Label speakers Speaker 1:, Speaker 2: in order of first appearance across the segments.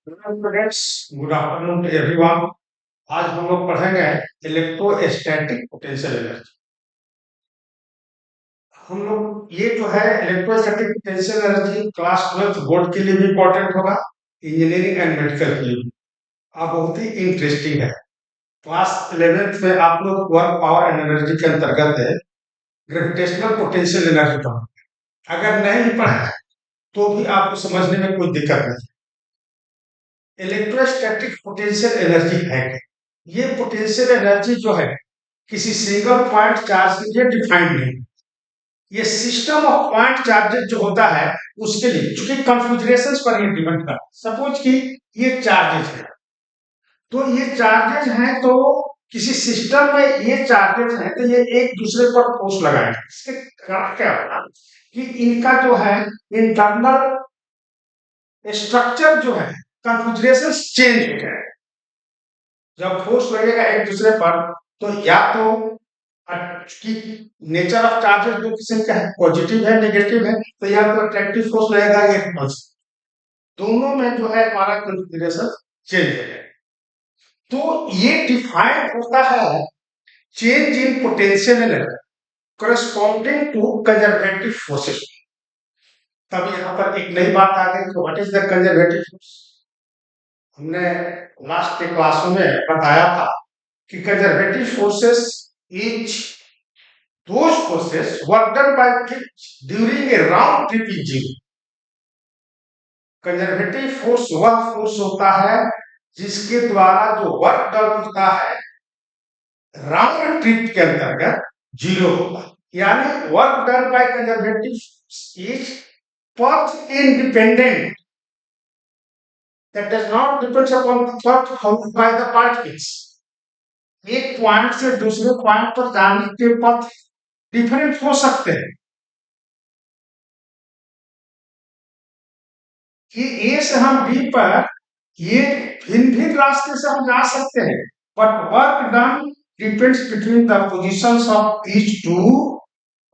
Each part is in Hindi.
Speaker 1: Students, good afternoon to everyone. आज हम लोग पढ़ेंगे इलेक्ट्रोस्टैटिक पोटेंशियल एनर्जी। हम लोग ये जो है electrostatic potential energy class 12 board के लिए भी इम्पोर्टेंट होगा, इंजीनियरिंग एंड मेडिकल के लिए भी। आप बहुत ही इंटरेस्टिंग है। क्लास 11th में आप लोग वर्क पावर एंड एनर्जी के अंतर्गत है ग्रेविटेशनल पोटेंशियल एनर्जी पढ़ा। अगर नहीं पढ़ा है तो भी आपको समझने में कोई दिक्कत नहीं। इलेक्ट्रोस्टैटिक पोटेंशियल एनर्जी है क्या? ये पोटेंशियल एनर्जी जो है किसी सिंगल पॉइंट चार्ज के लिए डिफाइंड नहीं। ये सिस्टम ऑफ पॉइंट चार्जेस जो होता है उसके लिए, चूंकि कॉन्फ़िगरेशन पर ये डिपेंड करता है। सपोज कि ये चार्जेस है, तो ये चार्जेस हैं, तो किसी सिस्टम में ये चार्जेस हैं तो ये एक दूसरे पर फोर्स लगाएंगे। इसके कारण क्या होगा कि इनका जो है इंटरनल स्ट्रक्चर जो है कॉन्फ़िगरेशन चेंज हो जाएगा। जब फोर्स लगेगा एक दूसरे पर तो या तो कि नेचर ऑफ चार्जेस दो किस्म का है, पॉजिटिव है नेगेटिव है, तो या तो अट्रैक्टिव फोर्स लगेगा या रिपल्सिव। दोनों में जो है हमारा कॉन्फ़िगरेशन चेंज हो जाएगा। तो ये डिफाइंड होता है change in potential energy corresponding to conservative forces. तब यहाँ पर एक नई बात आ गई, तो what is the conservative force? हमने लास्ट के क्लासों में बताया था कि conservative forces is those forces work done by which during a round trip in zero। Conservative force वह फोर्स होता है जिसके द्वारा जो वर्क डन होता है राउंड ट्रिप के अंतर्गत जीरो होता है। यानी work done by conservative is path independent, that does not depend upon the path followed by the particles। एक पॉइंट से दूसरे पॉइंट पर जाने के पथ डिफरेंट हो सकते हैं कि ए से हम बी पर ये भिन्न भिन्न रास्ते से हम जा सकते हैं, but work done depends between the positions of each two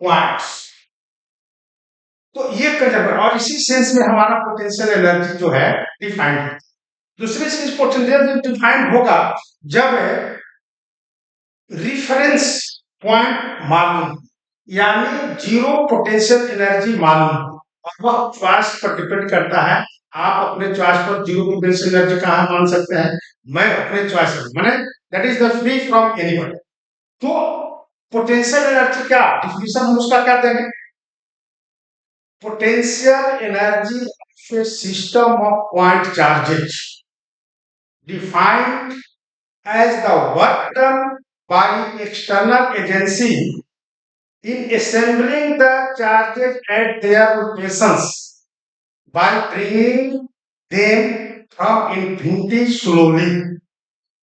Speaker 1: points. तो ये कंजर्वेटिव, और इसी सेंस में हमारा पोटेंशियल एनर्जी जो है डिफाइंड है। दूसरी चीज पोटेंशियल डिफाइंड होगा जब रिफरेंस पॉइंट मालूम, यानी जीरो पोटेंशियल एनर्जी मालूम, और वह चॉइस पर डिपेंड करता है। आप अपने चॉइस पर जीरो पोटेंशियल एनर्जी कहाँ मान सकते हैं, मैं अपने चॉइस पर, माने that is the free from anyone. तो पोटेंशियल एनर्जी का डिफिनेशन हम उसका क्या देंगे? Potential energy of A system of point charges defined as the work done by external agency in assembling the charges at their locations by bringing them from infinity slowly.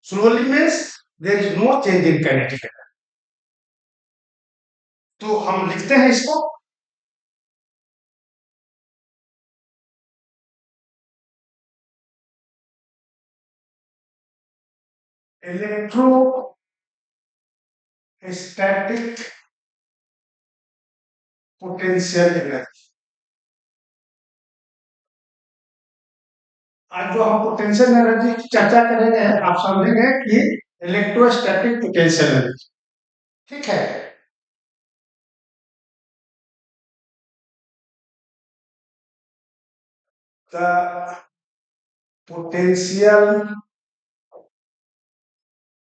Speaker 1: Slowly means there is no change in kinetic energy। तो हम लिखते हैं इसको इलेक्ट्रोस्टैटिक पोटेंशियल एनर्जी। आज जो हम पोटेंशियल एनर्जी की चर्चा करेंगे आप समझेंगे कि इलेक्ट्रोस्टैटिक पोटेंशियल एनर्जी, ठीक है। The potential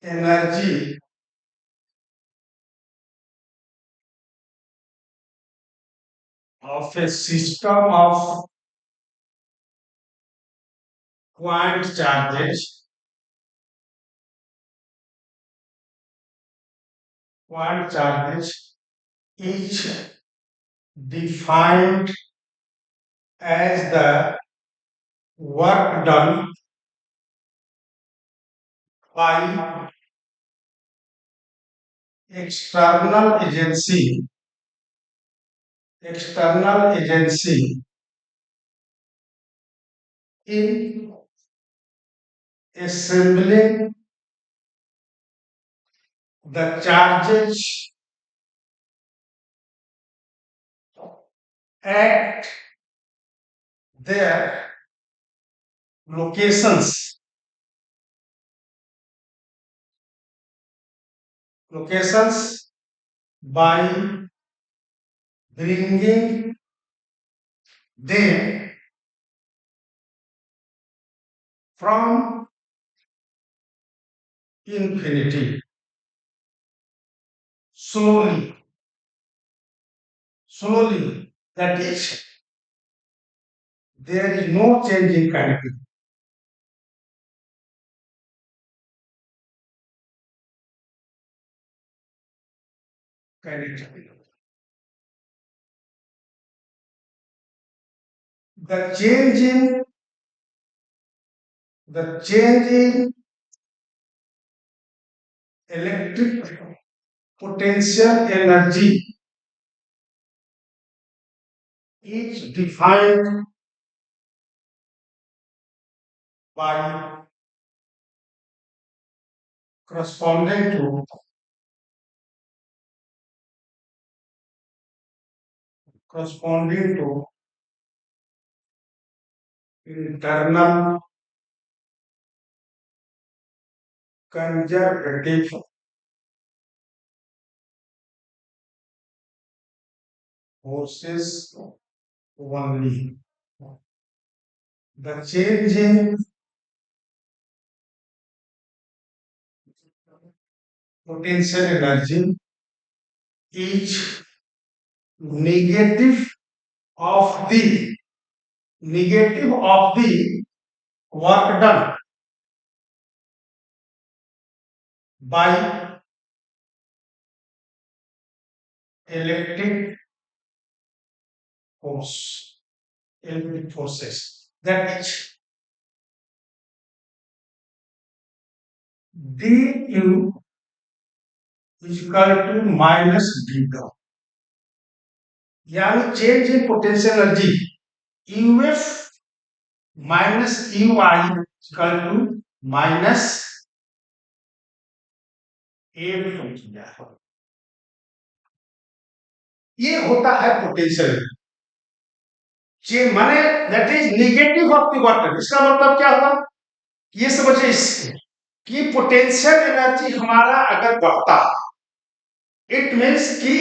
Speaker 1: energy of a system of point charges is defined as the work done by external agency in assembling the charges at their locations by bringing them from infinity slowly, that is, there is no change in connectivity. The change in electric potential energy is defined by corresponding to internal conservative forces only. The change in potential energy is negative of the work done by electric electric forces. That is du is equal to minus dw. यानी change in potential energy UF minus U I equal to minus ये होता है पोटेंशियल माने that is negative of the work. इसका मतलब क्या होगा, ये समझिए इससे कि पोटेंशियल एनर्जी हमारा अगर बढ़ता है इट मीन्स कि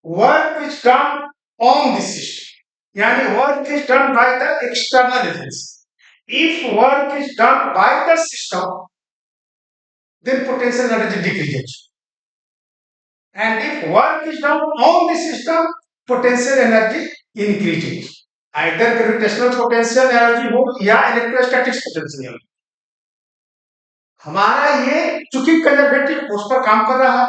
Speaker 1: work is done on this system, यानी work is done by the external agency. If work is done by the system then potential energy decreases, and if work is done on the system potential energy increases, either gravitational potential energy हो या electrostatic potential energy। हमारा ये चूंकि कंजर्वेटिव फोर्स पर काम कर रहा है,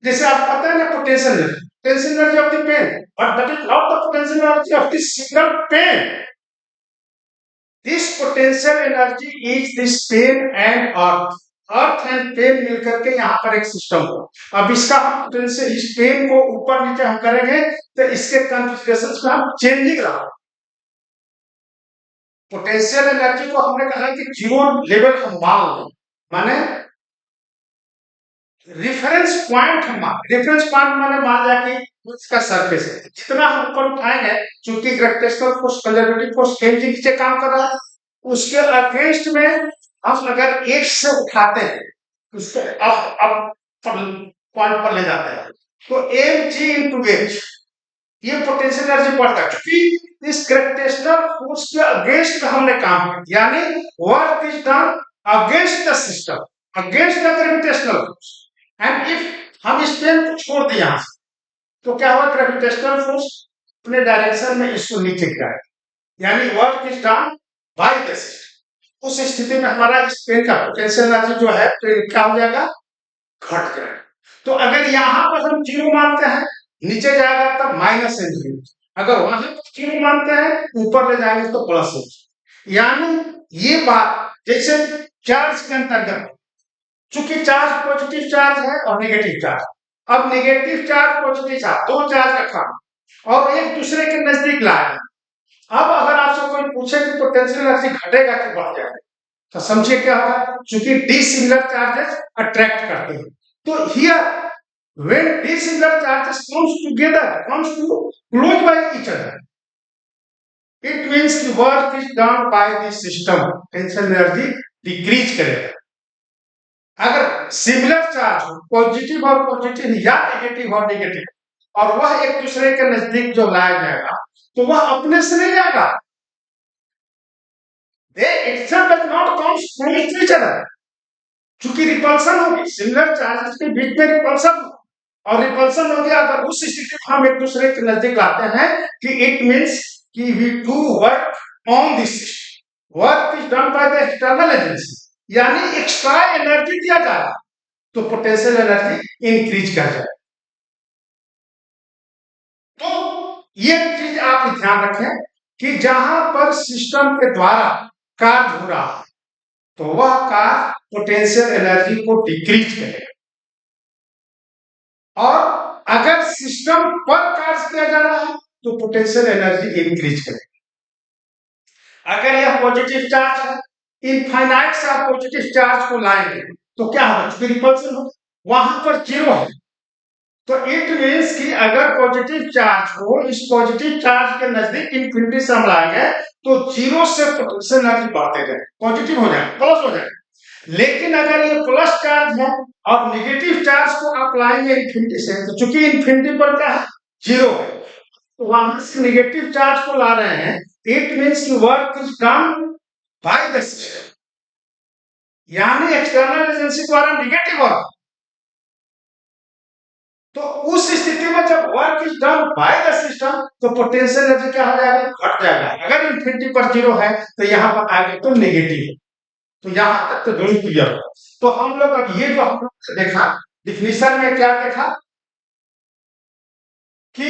Speaker 1: जैसे आप पता है ना potential energy of the pen, but that is not the potential energy of the single pen. This potential energy is this pen and earth and pen मिलकर के यहाँ पर एक सिस्टम हो। अब इसका हम पोटेंशियल इस पेन को ऊपर नीचे हम करेंगे तो इसके कॉन्फ़िगरेशंस में हम चेंजिंग रहा। पोटेंशियल एनर्जी को हमने कहा कि जीरो लेवल हम मान लें, माने रेफरेंस पॉइंट माने मान लिया कि इसका सरफेस है, जितना हम ऊपर उठाएंगे चूंकि gravitational force conservative force changing से काम कर रहा है, उसके अगेंस्ट में हम अगर एक से उठाते हैं उसके अब पॉइंट पर ले जाते हैं तो एम जी इंटू एच ये पोटेंशियल एनर्जी बढ़ता है, क्योंकि इस ग्रेविटेशनल फोर्स के अगेंस्ट में हमने काम किया, यानी work is done against the system, against the gravitational force. And if हम इस पेन को छोड़ दें यहां से तो क्या होगा, ग्रेविटेशनल फोर्स अपने डायरेक्शन में इसको नीचे गिराएगा, यानी work is done by the system. उस स्थिति में हमारा इस पेन का पोटेंशियल एनर्जी जो है तो क्या हो जाएगा, घट जाएगा। तो अगर यहाँ पर हम जीरो मानते हैं नीचे जाएगा तब माइनस एनर्जी, अगर वहां जीरो मानते हैं ऊपर ले जाएंगे तो प्लस एनर्जी। यानी ये बात जैसे चार्ज के अंतर्गत, चूंकि चार्ज पॉजिटिव चार्ज है और नेगेटिव चार्ज, अब नेगेटिव चार्ज पॉजिटिव चार्ज दो चार्ज रखा और एक दूसरे के नजदीक लाया। अब अगर आपसे कोई पूछे कि पोटेंशियल एनर्जी घटेगा कि बढ़ जाएगा तो समझिए क्या होगा, चूंकि डिसिमिलर चार्जेस अट्रैक्ट करते हैं तो here when dissimilar charges comes to close by each other, it means कि work is done by the system, tension energy decrease करेगा। अगर सिमिलर चार्ज हो, पॉजिटिव और पॉजिटिव या नेगेटिव और नेगेटिव, और वह एक दूसरे के नजदीक जो लाया जाएगा तो वह अपने से नहीं जाएगा, they itself does not come from each other। चूंकि रिपल्सन होगी, सिमिलर चार्ज के बीच में रिपल्सन, और रिपल्सन हो गया अगर उस स्थिति में हम एक दूसरे के नजदीक लाते हैं कि इट मीन्स कि we do work on this, work is done by the external agency, यानी एक्स्ट्रा एनर्जी दिया जाए तो पोटेंशियल एनर्जी इंक्रीज कर जाए। तो ये चीज आप ध्यान रखें कि जहां पर सिस्टम के द्वारा कार्य हो रहा है तो वह कार्य पोटेंशियल एनर्जी को डिक्रीज करेगा, और अगर सिस्टम पर कार्य किया जा रहा है तो पोटेंशियल एनर्जी इंक्रीज करेगा। अगर यह पॉजिटिव चार्ज है, इनफाइनाइट से आप पॉजिटिव चार्ज को लाएंगे तो क्या होगा, रिपल्सन हो, वहां पर जीरो है, तो इट मीन्स कि अगर पॉजिटिव चार्ज को इस पॉजिटिव चार्ज के नजदीक इंफिनिटी से हम लाएंगे तो जीरो से पोटेंशियल एनर्जी बढ़ते जाए, पॉजिटिव हो जाए, प्लस हो जाए। लेकिन अगर ये प्लस चार्ज है और नेगेटिव चार्ज को आप लाएंगे इंफिनिटी से, तो चूंकि इंफिनिटी पर क्या है, जीरो है, तो वहां से नेगेटिव चार्ज को ला रहे हैं, इट मीन्स कि work is done by the system, यानी एक्सटर्नल एजेंसी द्वारा नेगेटिव वर्क। तो उस स्थिति में जब work is done by the system तो पोटेंशियल एनर्जी क्या हो जाएगा, घट जाएगा। अगर इंफिनिटी पर जीरो है तो यहाँ पर आगे तो नेगेटिव है, तो यहाँ तक तो दोनों क्लियर हो। तो हम लोग अब ये जो हम लोग देखा डिफिनीशन में क्या देखा कि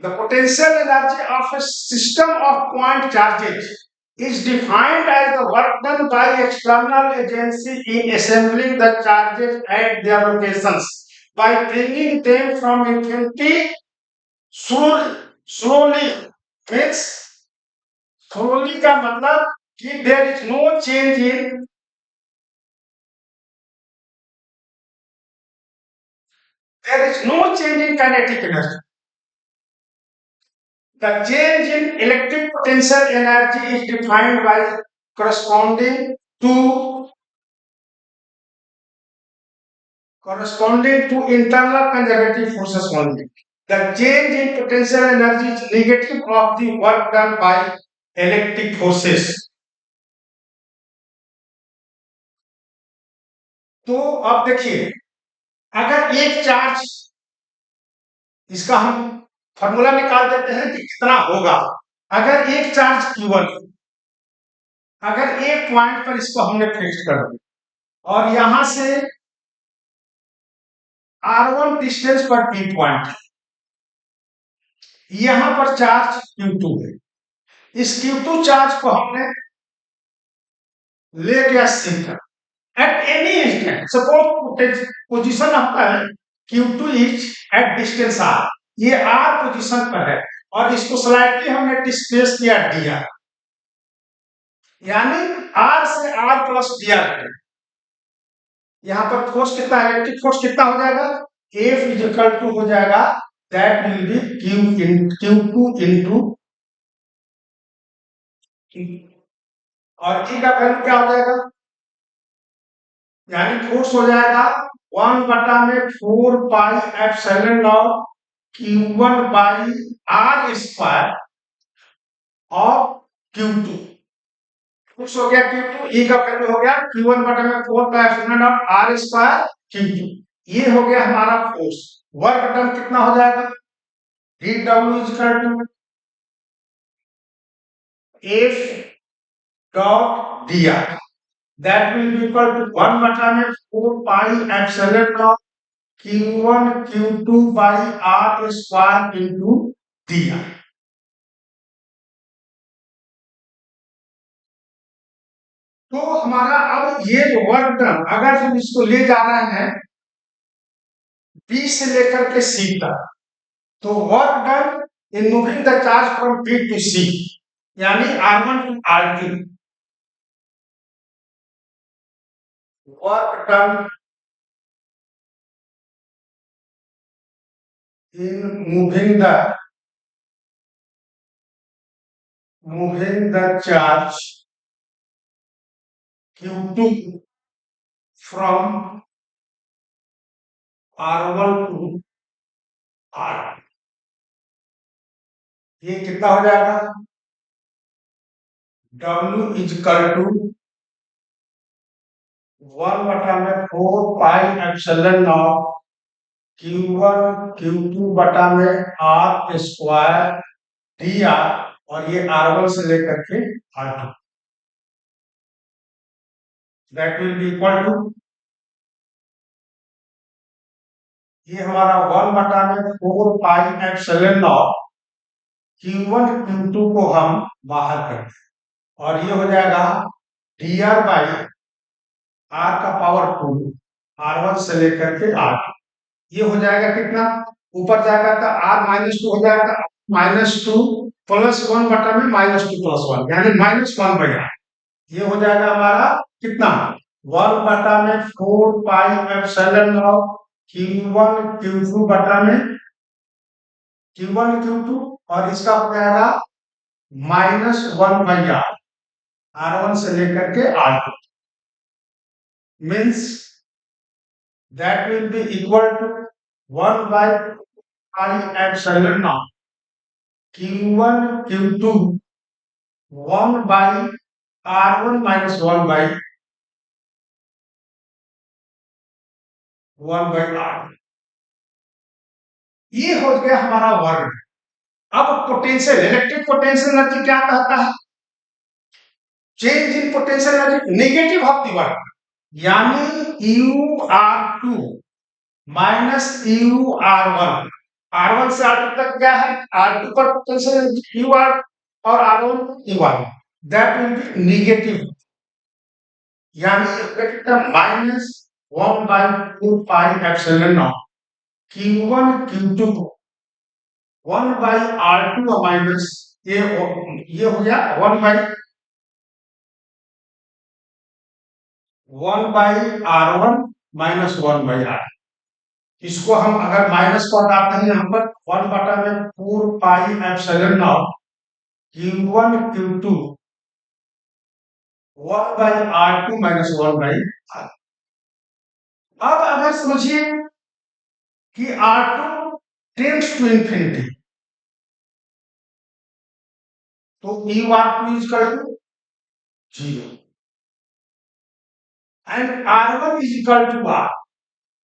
Speaker 1: the potential energy of a system of point charges is defined as the work done by external agency in assembling the charges at their locations by bringing them from infinity slowly means slowly का मतलब कि there is no change in kinetic energy। The change in electric potential energy is defined by corresponding to internal conservative forces only। The change in potential energy is negative of the work done by electric forces। तो अब देखिए, अगर एक चार्ज, इसका हम फॉर्मूला निकाल देते हैं कि कितना होगा। अगर एक चार्ज Q1, अगर एक पॉइंट पर इसको हमने फिक्स कर दिया और यहां से R1 डिस्टेंस पर P पॉइंट, यहां पर चार्ज Q2 है, इस Q2 चार्ज को हमने ले गया centre at any instant, suppose position आपका है Q2 is at distance R, ये R पोजीशन पर है और इसको स्लाइटली हमने डिस्प्लेस किया dr, यानी R से R प्लस dr है। यहां पर फोर्स कितना, इलेक्ट्रिक फोर्स कितना हो जाएगा, F इज इक्वल टू हो जाएगा, that will B Q2 into, और E का वैल्यू क्या हो जाएगा, यानी फोर्स हो जाएगा 1/4 pi epsilon naught Q1 by R square of Q2। Force हो गया Q2, E का वैल्यू हो गया Q1/4 pi epsilon not R square Q2। ये हो गया हमारा फोर्स। वर्क डन कितना हो जाएगा, dW is equal to F dot dr, that will be equal to 1/4 pi epsilon naught Q1 Q2 by R square into dr। तो हमारा अब ये जो वर्क डन, अगर हम इसको ले जा रहे हैं B से लेकर के C तक, तो work done in moving the charge from B to C, यानी R1 to R2, work done in moving the moving the charge Q2 from R1 to R, ये कितना हो जाएगा? W is equal to 1/4 pi epsilon naught Q1 Q2 बटा में R स्क्वायर dr, और ये R1 से लेकर के R2, that will be equal to, ये हमारा 1/4 pi epsilon naught Q1 Q2 को हम बाहर करते हैं, और ये हो जाएगा dr बाई r का पावर 2, R1 से लेकर के R2, ये हो जाएगा कितना? ऊपर जाएगा तो r-2 हो जाएगा, -2 प्लस 1 बटा में -2 प्लस 1, यानी -1/r, ये हो जाएगा हमारा कितना? 1/4 pi epsilon naught Q1 Q2 बटा में Q1 Q2, और इसका हो जाएगा -1/r, R1 से लेकर के R2, means that will be equal to 1/pi epsilon naught Q1 Q2 1 by R1 minus 1 by R, ये हो गया हमारा वर्ग। अब पोटेंशियल, इलेक्ट्रिक पोटेंशियल एनर्जी क्या कहता है? Change in potential energy negative of the work, यानी UR2 माइनस UR1, R1 से R2 तक क्या है? R2 पर पोटेंशियल UR और R1 UR1, that will B negative, यानी कितना? -1/4 pi epsilon naught Q1 Q2 1 by R2 minus ये हो गया 1 by R1 minus 1 by R, इसको हम अगर माइनस को हटाते हैं यहाँ पर 1/4 pi epsilon naught Q1 Q2 1 by R2 minus 1 by R। अब अगर समझिए कि R2 टेंड्स टू इंफिनिटी, तो UR2 is equal to 0 and R1 is equal to R,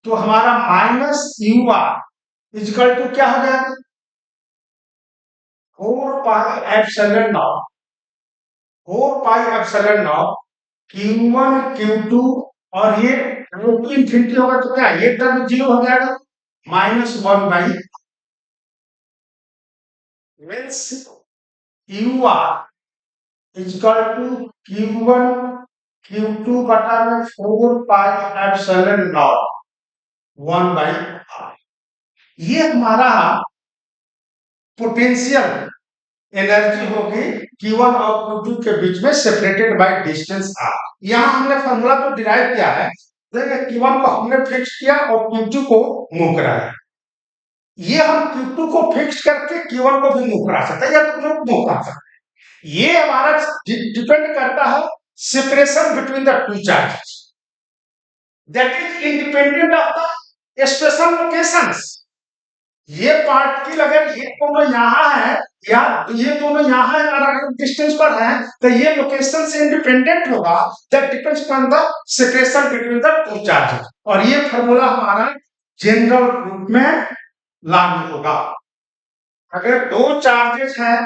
Speaker 1: तो हमारा -UR इज इक्वल टू क्या हो जाएगा? 4 pi epsilon not, 4 pi epsilon naught Q1 Q2, और ये इंफिनिटी होगा तो क्या ये टर्म 0 हो जाएगा, -1 by, means UR is equal to Q1 Q2 बटा में 4 pi epsilon naught 1 by R, ये हमारा पोटेंशियल एनर्जी होगी Q1 और Q2 के बीच में सेपरेटेड बाय डिस्टेंस R। यहाँ हमने फॉर्मूला तो डिराइव किया है, देखिए Q1 को हमने फिक्स किया और Q2 को मूव कराया, ये हम Q2 को फिक्स करके Q1 को भी मूव करा सकते हैं या तो मूव करा सकते हैं, ये हमारा डिपेंड करता है separation between the two charges, that is independent of the special locations. ये पार्टिकल अगर ये दोनों यहाँ है या ये दोनों यहाँ है और अगर डिस्टेंस पर है तो ये लोकेशन से इंडिपेंडेंट होगा, that depends on the separation between the two charges, और ये फार्मूला हमारा जनरल रूप में लागू होगा। अगर दो चार्जेस हैं,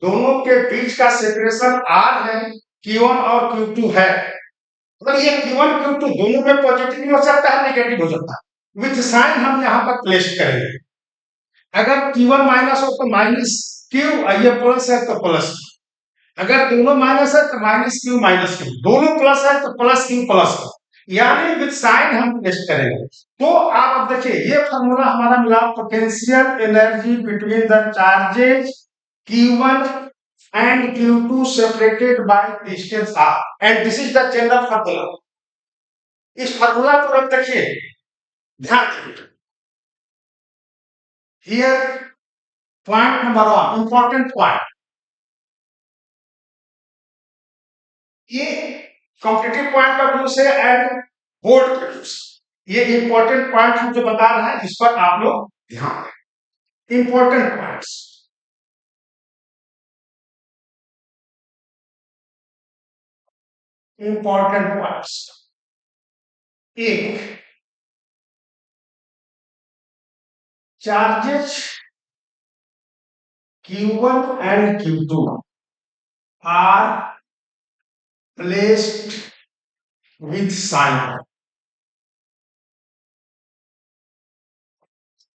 Speaker 1: दोनों के बीच का सेपरेशन R है, Q1 और Q2 है, मतलब ये Q1 Q2 दोनों में पॉजिटिव हो सकता है, नेगेटिव हो सकता है, विथ साइन हम यहाँ पर प्लेस करेंगे। अगर Q1 माइनस हो तो माइनस Q, ये प्लस है तो प्लस, अगर दोनों माइनस है तो -Q -Q, दोनों प्लस है तो +Q प्लस, यानी विद साइन हम टेस्ट करेंगे। तो आप अब देखिए ये फार्मूला हमारा मिला, potential energy between the charges Q1 and Q2 separated by distance R, and this is the general formula। इस फार्मूला को रख देखिए, ध्यान दीजिए, here point number 1 important point, ये कॉम्पिटिटिव पॉइंट ऑफ व्यू से एंड बोर्ड के व्यू से ये इंपॉर्टेंट पॉइंट जो बता रहा है, इस पर आप लोग ध्यान दें। Important points, important points. एक, charges Q1 and Q2 are placed with sign,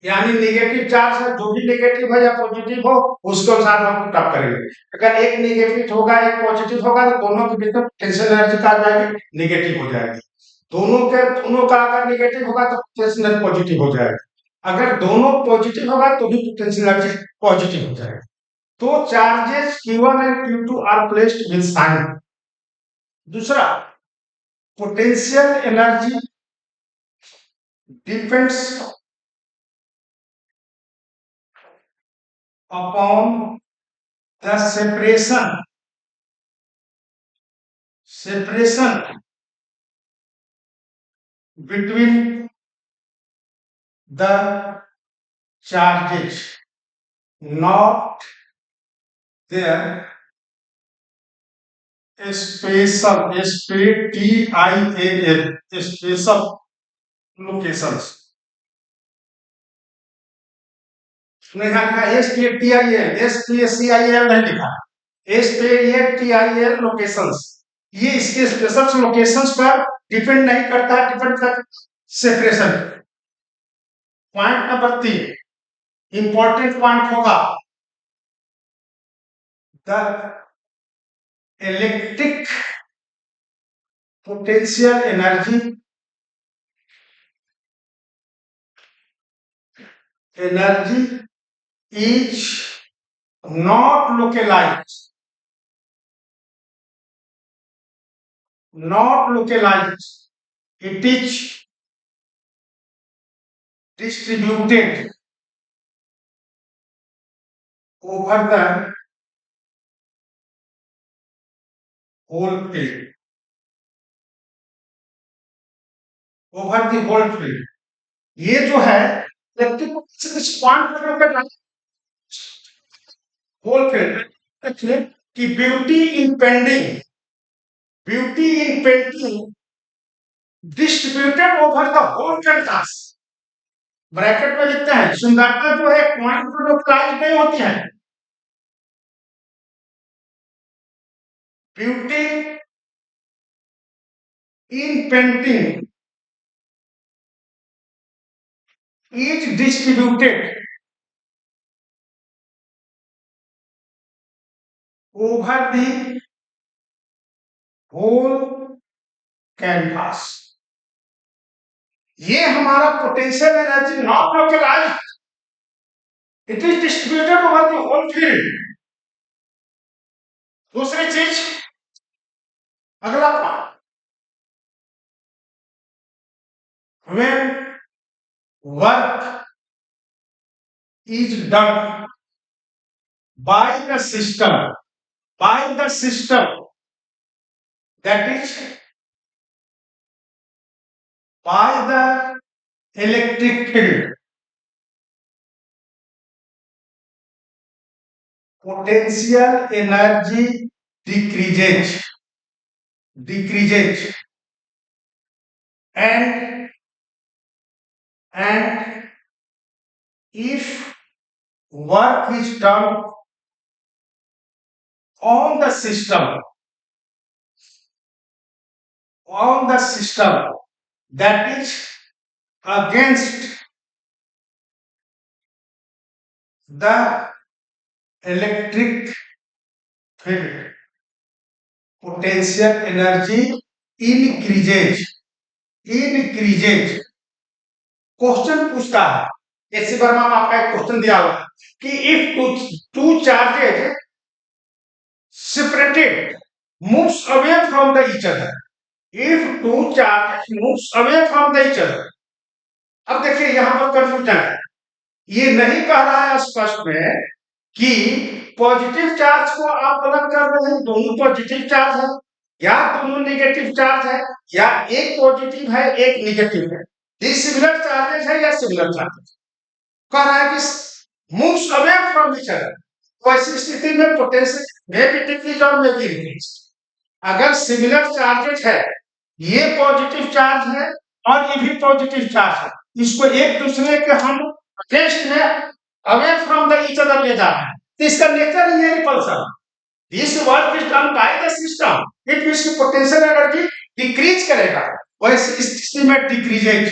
Speaker 1: यानी नेगेटिव चार्ज है, जो भी नेगेटिव है या पॉजिटिव हो उसके अनुसार हम पुट अप करेंगे। अगर एक नेगेटिव होगा एक पॉजिटिव होगा तो दोनों के बीच में पोटेंशियल एनर्जी का जाएगी नेगेटिव हो जाएगी। दोनों का अगर नेगेटिव होगा तो पोटेंशियल एनर्जी पॉजिटिव हो जाएगी। अगर दोनों पॉजिटिव होगा तो भी पोटेंशियल एनर्जी पॉजिटिव हो जाएगी। तो charges Q1 and Q2 are placed with sign. दूसरा, potential energy depends upon the separation between the charges, not their spatial, SPATIAL, spatial locations। SPACIL नहीं लिखा, SPATIL लोकेशंस। ये इसके स्पेशल लोकेशंस पर डिपेंड नहीं करता, डिपेंड करता separation. Point number 3, important point होगा the electric potential energy is not localized, it is distributed over the whole field, ये जो है इलेक्ट्रिक पॉइंट होल फील्ड की beauty in painting distributed over the whole canvas. Bracket में लिखते हैं सुंदरता जो है पॉइंट पर लोकलाइज नहीं होती है। Beauty in painting is distributed over the whole canvas. ये हमारा potential energy not localise, it is distributed over the whole field. दूसरी चीज, अगला when work is done by the system that is by the electric field, potential energy decreases and if work is done on the system that is against the electric field, potential energy increases। Question पूछता है, एससी वर्मा में आपका एक क्वेश्चन दिया हुआ है कि if two charges separated moves away from the each other, if two charges moves away from the each other। अब देखिए यहां पर कंफ्यूजन है, ये नहीं कह रहा है स्पष्ट में कि पॉजिटिव चार्ज को आप अलग कर रहे हैं, दोनों पॉजिटिव चार्ज है, या दोनों नेगेटिव चार्ज है या एक पॉजिटिव है एक नेगेटिव है, डिसिमिलर चार्जेस है या सिमिलर चार्जेस, कह रहा है कि moves away from each other, तो ऐसी स्थिति में पोटेंशियल मे बी डिक्रीज और मे बी इंक्रीज। अगर सिमिलर चार्जेस है, ये पॉजिटिव चार्ज है और ये भी पॉजिटिव चार्ज है, इसको एक दूसरे के हम अगेंस्ट में away from the each other ले जा रहे हैं, तो इसका नेचर ही है repulsion. This work is done by the system, it means की पोटेंशियल एनर्जी डिक्रीज करेगा, वैसे स्थिति में डिक्रीजेज।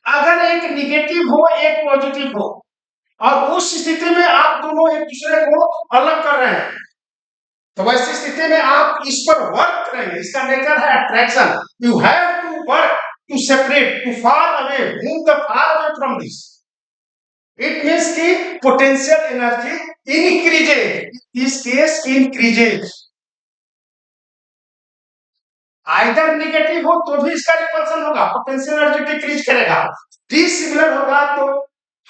Speaker 1: अगर एक निगेटिव हो एक पॉजिटिव हो और उस स्थिति में आप दोनों एक दूसरे को अलग कर रहे हैं, तो वैसी स्थिति में आप इस पर वर्क करेंगे, इसका नेचर है attraction. You have to work to separate, to far away, move the far away from this. It means की potential energy increases, this case increases. Either negative हो तो भी इसका रिपल्सन होगा, पोटेंशियल एनर्जी डिक्रीज करेगा। डिसिमिलर होगा तो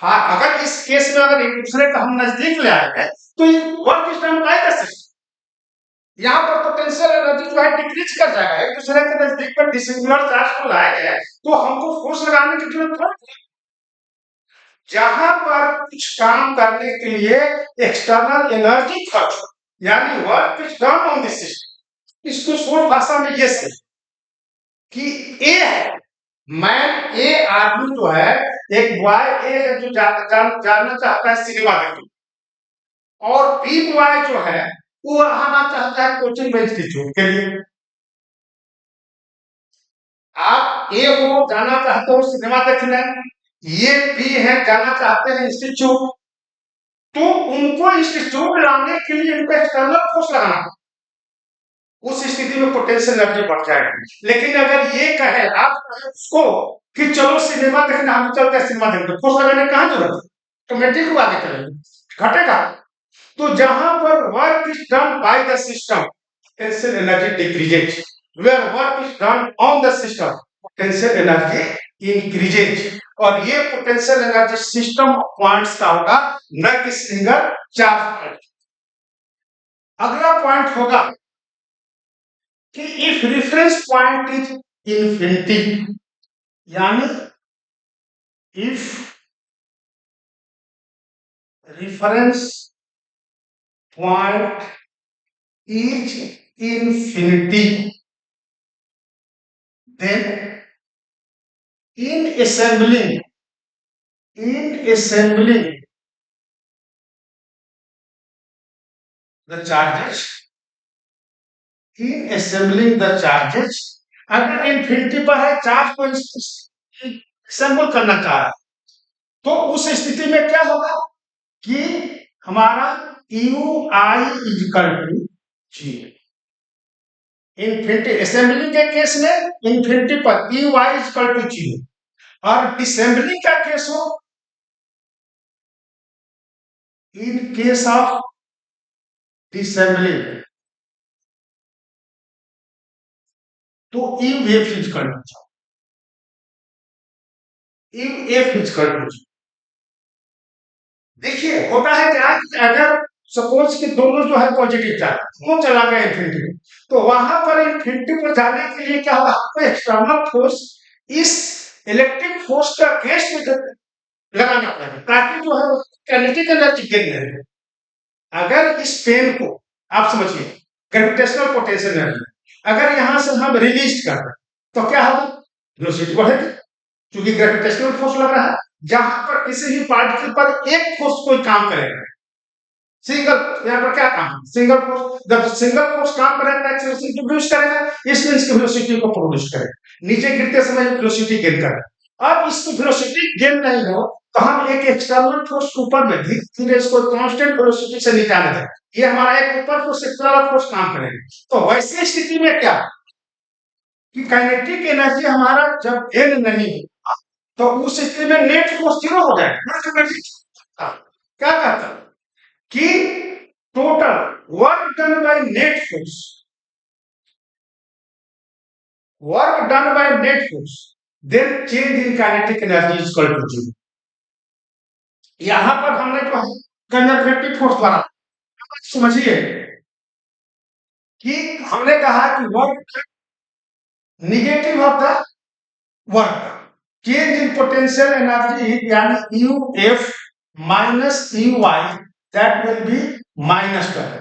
Speaker 1: हाँ, अगर इस केस में अगर एक दूसरे का हम नजदीक ले आए तो work is done by the system, यहाँ पर पोटेंशियल एनर्जी जो है डिक्रीज कर जाएगा, एक दूसरे के नजदीक पर डिसिमिलर चार्ज को लाया गया है तो हमको फोर्स लगाने की जरूरत है। जहां पर कुछ काम करने के लिए एक्सटर्नल एनर्जी खर्च, यानी work is done on this system. इसको शॉर्ट भाषा में ये से कि ए है मैन, ए आदमी जो है, एक बॉय ए जो जानना चाहता है सिनेमा देखने, और बी बॉय जो है वो आना चाहता है कोचिंग इंस्टीट्यूट के लिए। आप ए को जाना चाहते हो सिनेमा देखने, ये बी है जाना चाहते हैं इंस्टीट्यूट, तो उनको इंस्टीट्यूट लाने के लिए इनको एक्सटर्नल फोर्स लगाना, उस स्थिति में पोटेंशियल एनर्जी बढ़ जाएगी। लेकिन अगर ये कहे आप उसको कि चलो सिनेमा देखने, हम चलते हैं सिनेमा देखने, फोर्स लगाने कहाँ जरूरत है, ऑटोमेटिक आगे चलेंगे, घटेगा। तो जहां पर work is done by the system, potential energy decreases, where work is done on the system, potential energy increases. और ये पोटेंशियल एनर्जी सिस्टम पॉइंट्स का होगा, न कि सिंगल चार्ज पॉइंट। अगला पॉइंट होगा कि if reference point is infinity, यानी if reference point is infinity, then in assembling the charges, अगर इन्फिनिटी पर है चार्ज को असेंबल करना चाह रहा है, तो उस स्थिति में क्या होगा कि हमारा U I equal to zero. Infinity assembling के केस में इन्फिनिटी पर U I equal to zero, और डिसेंबलिंग का केस हो, इन केस ऑफ डिसेंबलिंग तो U F equal to zero, U F equal to zero. देखिए होता है क्या, अगर सपोज कि दोनों जो है पॉजिटिव चार्ज वो चला गया इन्फिनिटी, तो वहां पर इन्फिनिटी पर जाने के लिए क्या होगा, आपको एक्सटर्नल फोर्स इस इलेक्ट्रिक फोर्स का अगेंस्ट में लगाना पड़ेगा, ताकि जो है काइनेटिक एनर्जी गेन रहे। अगर इस पेन को आप समझिए ग्रेविटेशनल पोटेंशियल एनर्जी, अगर यहां से हम रिलीज कर रहे तो क्या होगा, वेलोसिटी बढ़ेगी, क्योंकि ग्रेविटेशनल फोर्स लग रहा है। जहां पर किसी भी पार्टिकल पर एक फोर्स कोई काम करेगा, सिंगल, यहाँ पर क्या काम, सिंगल फोर्स, जब सिंगल फोर्स काम करेगा एक्सेलरेशन प्रोड्यूस करेगा, इस मींस की वेलोसिटी को प्रोड्यूस करेगा, नीचे गिरते समय वेलोसिटी गेन करेगा। अब इसको वेलोसिटी गेन नहीं हो तो हम एक एक्सटर्नल फोर्स ऊपर में धीरे धीरे इसको कांस्टेंट वेलोसिटी से नीचे दें, ये हमारा एक ऊपर फोर्स एक्सटर्नल फोर्स काम करेगा। तो वैसी स्थिति में क्या कि काइनेटिक एनर्जी हमारा जब गेन नहीं हो तो उस स्थिति में नेट फोर्स जीरो हो जाएगा। क्या कहता है कि total work done by net force, then change in kinetic energy is equal to zero. यहां पर हमने जो है कंजर्वेटिव फोर्स द्वारा, समझिए कि हमने कहा कि work negative of the work change in potential energy यानी U F minus U Y that will be minus current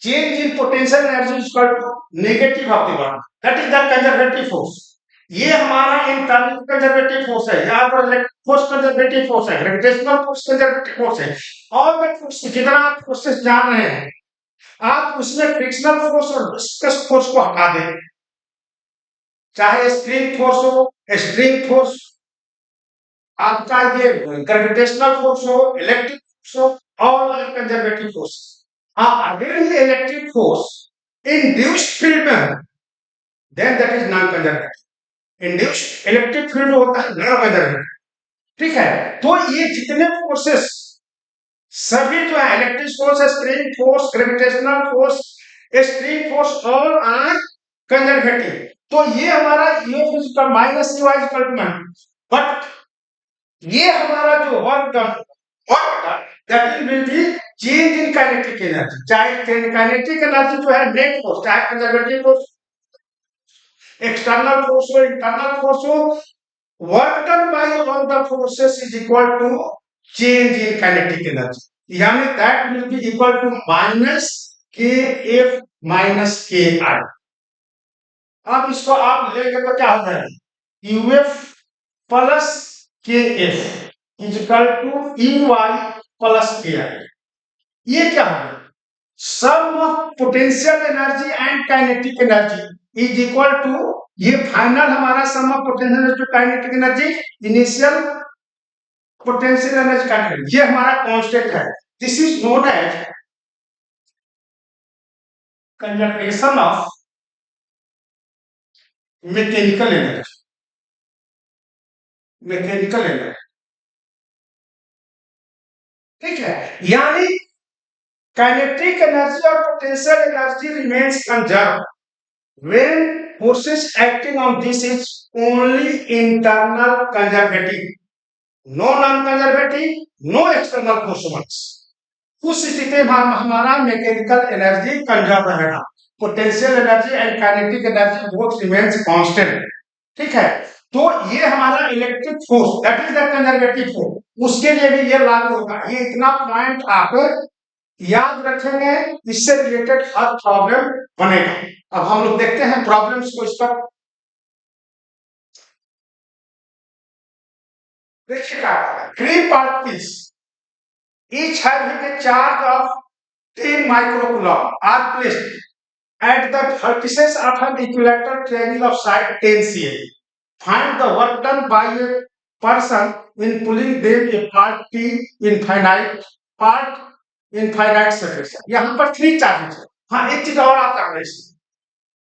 Speaker 1: change in potential energy is equal to negative of the one that is the conservative force ये हमारा इंटरनल कंजर्वेटिव फोर्स है यहाँ पर इलेक्ट्रिक फोर्स कंजर्वेटिव फोर्स है ग्रेविटेशनल फोर्स कंजर्वेटिव फोर्स है और मैं फोर्स जितना आप फोर्सेस जान रहे हैं आप उसमें फ्रिक्शनल फोर्स और विस्कस फोर्स को हटा दें चाहे स्प्रिंग फोर्स हो स्प्रिंग फोर्स आपका ये ग्रेविटेशनल फोर्स हो इलेक्ट्रिक फोर्स हो और कंजर्वेटिव फोर्स अगर ये इलेक्ट्रिक फोर्स इंड्यूस्ड फील्ड में है then that is non conservative induced electric field होता है नॉन कंजर्वेटिव ठीक है तो ये जितने फोर्सेस सभी जो है electric force spring force gravitational force spring force all are conservative तो ये हमारा ये physical minus U is equal to but ये हमारा जो work done that will be change in kinetic energy चाहे काइनेटिक एनर्जी जो है नेट फोर्स चाहे कंजर्वेटिव फोर्स एक्सटर्नल फोर्स हो इंटरनल फोर्स हो work done by all the forces is equal to change in kinetic energy यानी that will be equal to minus के एफ माइनस के आई अब इसको आप लेंगे तो क्या हो जाएगा UF plus K F is equal to U Y plus K I ये क्या होगा sum of potential energy and kinetic energy is equal to ये फाइनल हमारा sum of potential energy kinetic energy initial potential energy kinetic ये हमारा कांस्टेंट है this is known as conservation of mechanical energy ठीक है यानी काइनेटिक एनर्जी और potential energy remains conserve when forces acting on this is only internal conservative no non conservative no external force उस स्थिति में हमारा मैकेनिकल एनर्जी कंजर्व रहेगा potential energy and kinetic energy both remains constant ठीक है तो ये हमारा electric force that is the conservative force उसके लिए भी ये लागू होगा ये इतना पॉइंट आप याद रखेंगे इससे रिलेटेड हर प्रॉब्लम बनेगा अब हम लोग देखते हैं प्रॉब्लम्स को इस पर देखिएगा 3 particles each having a charge of 10 microcoulomb are placed at the vertices of an equilateral triangle of side 10 cm. Find the work done by a person in pulling them apart t infinite part infinite surface. यहाँ पर 3 चार्जेस है हाँ एक चीज और आप जान रहे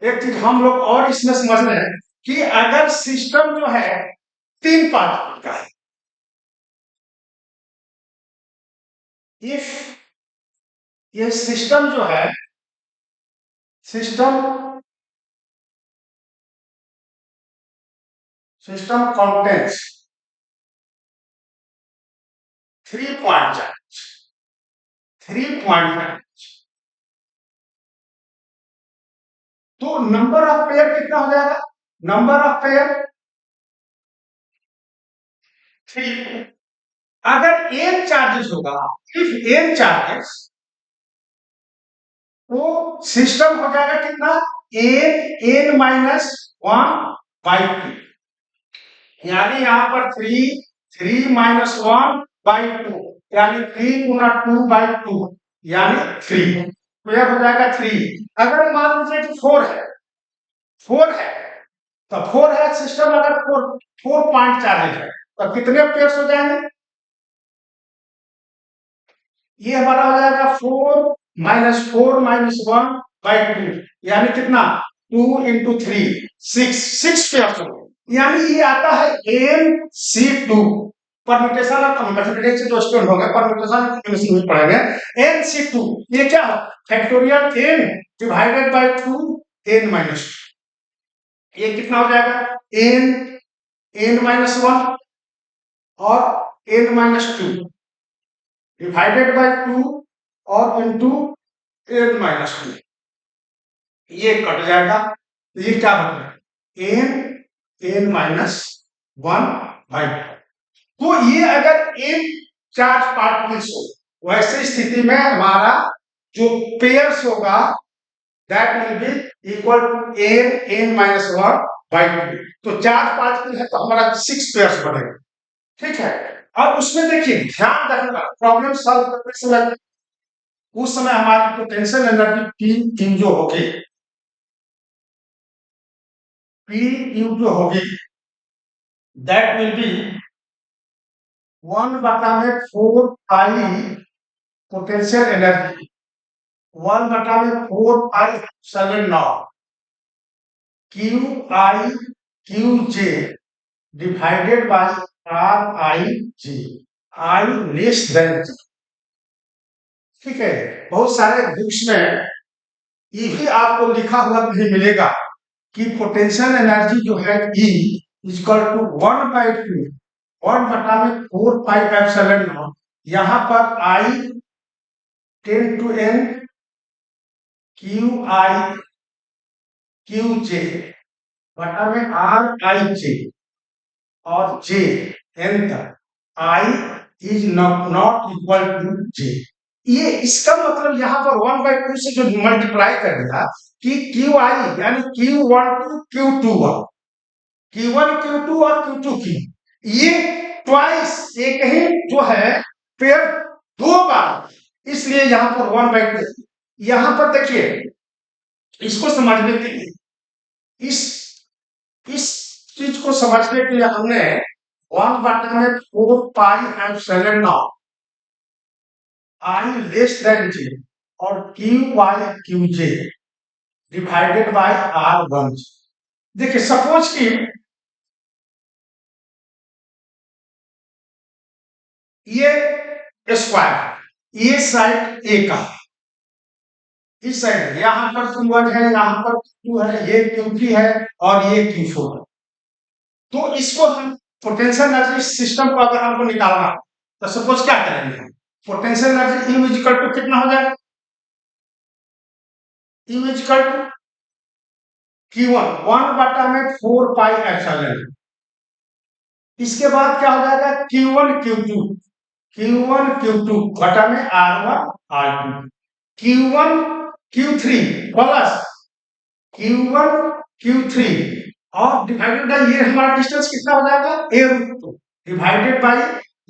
Speaker 1: एक चीज हम लोग और इसमें समझ रहे हैं कि अगर सिस्टम जो है 3 पार्ट का है इफ ये सिस्टम जो है system contains 3 point charge 3 point charge तो नंबर ऑफ पेयर कितना हो जाएगा नंबर ऑफ पेयर 3 अगर n चार्जेस होगा इफ n चार्जेस तो सिस्टम हो जाएगा कितना n माइनस 1/2 यानी यहां पर 3 माइनस 1/2 यानी 3 गुना 2/2 यानी 3 पेयर हो जाएगा 3 अगर मान लीजिए कि 4 है तो 4 है सिस्टम अगर 4 पॉइंट चार्जेस है तो कितने पेयर्स हो जाएंगे ये हमारा हो जाएगा 4 माइनस 1/2 यानी कितना 2 into 3 6 पेयर्स हो यानी ये आता है NC2 परम्यूटेशन और कॉम्बिनेशन से जो स्टूडेंट होंगे परम्यूटेशन और कॉम्बिनेशन में पढ़ेंगे NC2 ये क्या है factorial n divided by 2 n minus ये कितना हो जाएगा n माइनस 1 और n माइनस 2 डिवाइडेड बाय 2 और इनटू एन माइनस 2, ये कट जाएगा तो ये क्या बन रहा है एन माइनस 1/2। तो ये अगर एक चार्ज पार्टिकल्स हो वैसे स्थिति में हमारा जो पेयर्स होगा that will be equal to n minus 1/2। तो चार्ज पार्टिकल है तो हमारा 6 पेयर्स बनेगा। ठीक है, अब उसमें देखिए ध्यान रखना प्रॉब्लम सॉल्व करते समय उस समय हमारी पोटेंशियल एनर्जी पी जो होगी जो होगी that will B 1/4 pi potential energy 1/4 pi seven not Q J divided by RIG I less than. ठीक है, बहुत सारे बुक्स में ये भी आपको लिखा हुआ नहीं मिलेगा कि पोटेंशियल एनर्जी जो है E equal to 1/2 1/4 pi epsilon naught. यहाँ पर I 10 to n Q J बटा में RIJ और J n तक I is not equal to J। ये इसका मतलब यहाँ पर 1/2 से जो मल्टीप्लाई कर दिया कि QI यानी Q1 to Q2 Q1 Q2 और Q2 Q ये ट्वाइस एक ही जो है पेयर 2 बार, इसलिए यहाँ पर 1/2। यहाँ पर देखिए इसको समझने के लिए इस चीज को समझने के लिए हमने 1/4 pi epsilon not I less than J और QJ डिवाइडेड बाय R1। देखिए सपोज कि ये स्क्वायर ये साइड ए का इस साइड यहाँ पर Q1 है यहाँ पर Q2 है ये Q3 है और ये Q4 है। तो इसको हम पोटेंशियल एनर्जी सिस्टम को अगर हमको निकालना तो सपोज क्या करेंगे हम potential energy E equal to कितना हो जाएगा E equal to Q1 1/4 pi epsilon. इसके बाद क्या हो जाएगा Q1 Q2 बटा में R1 R2 Q1 Q3 plus Q1 Q3 और डिवाइडेड बाय ये हमारा डिस्टेंस कितना हो जाएगा A√2 डिवाइडेड बाय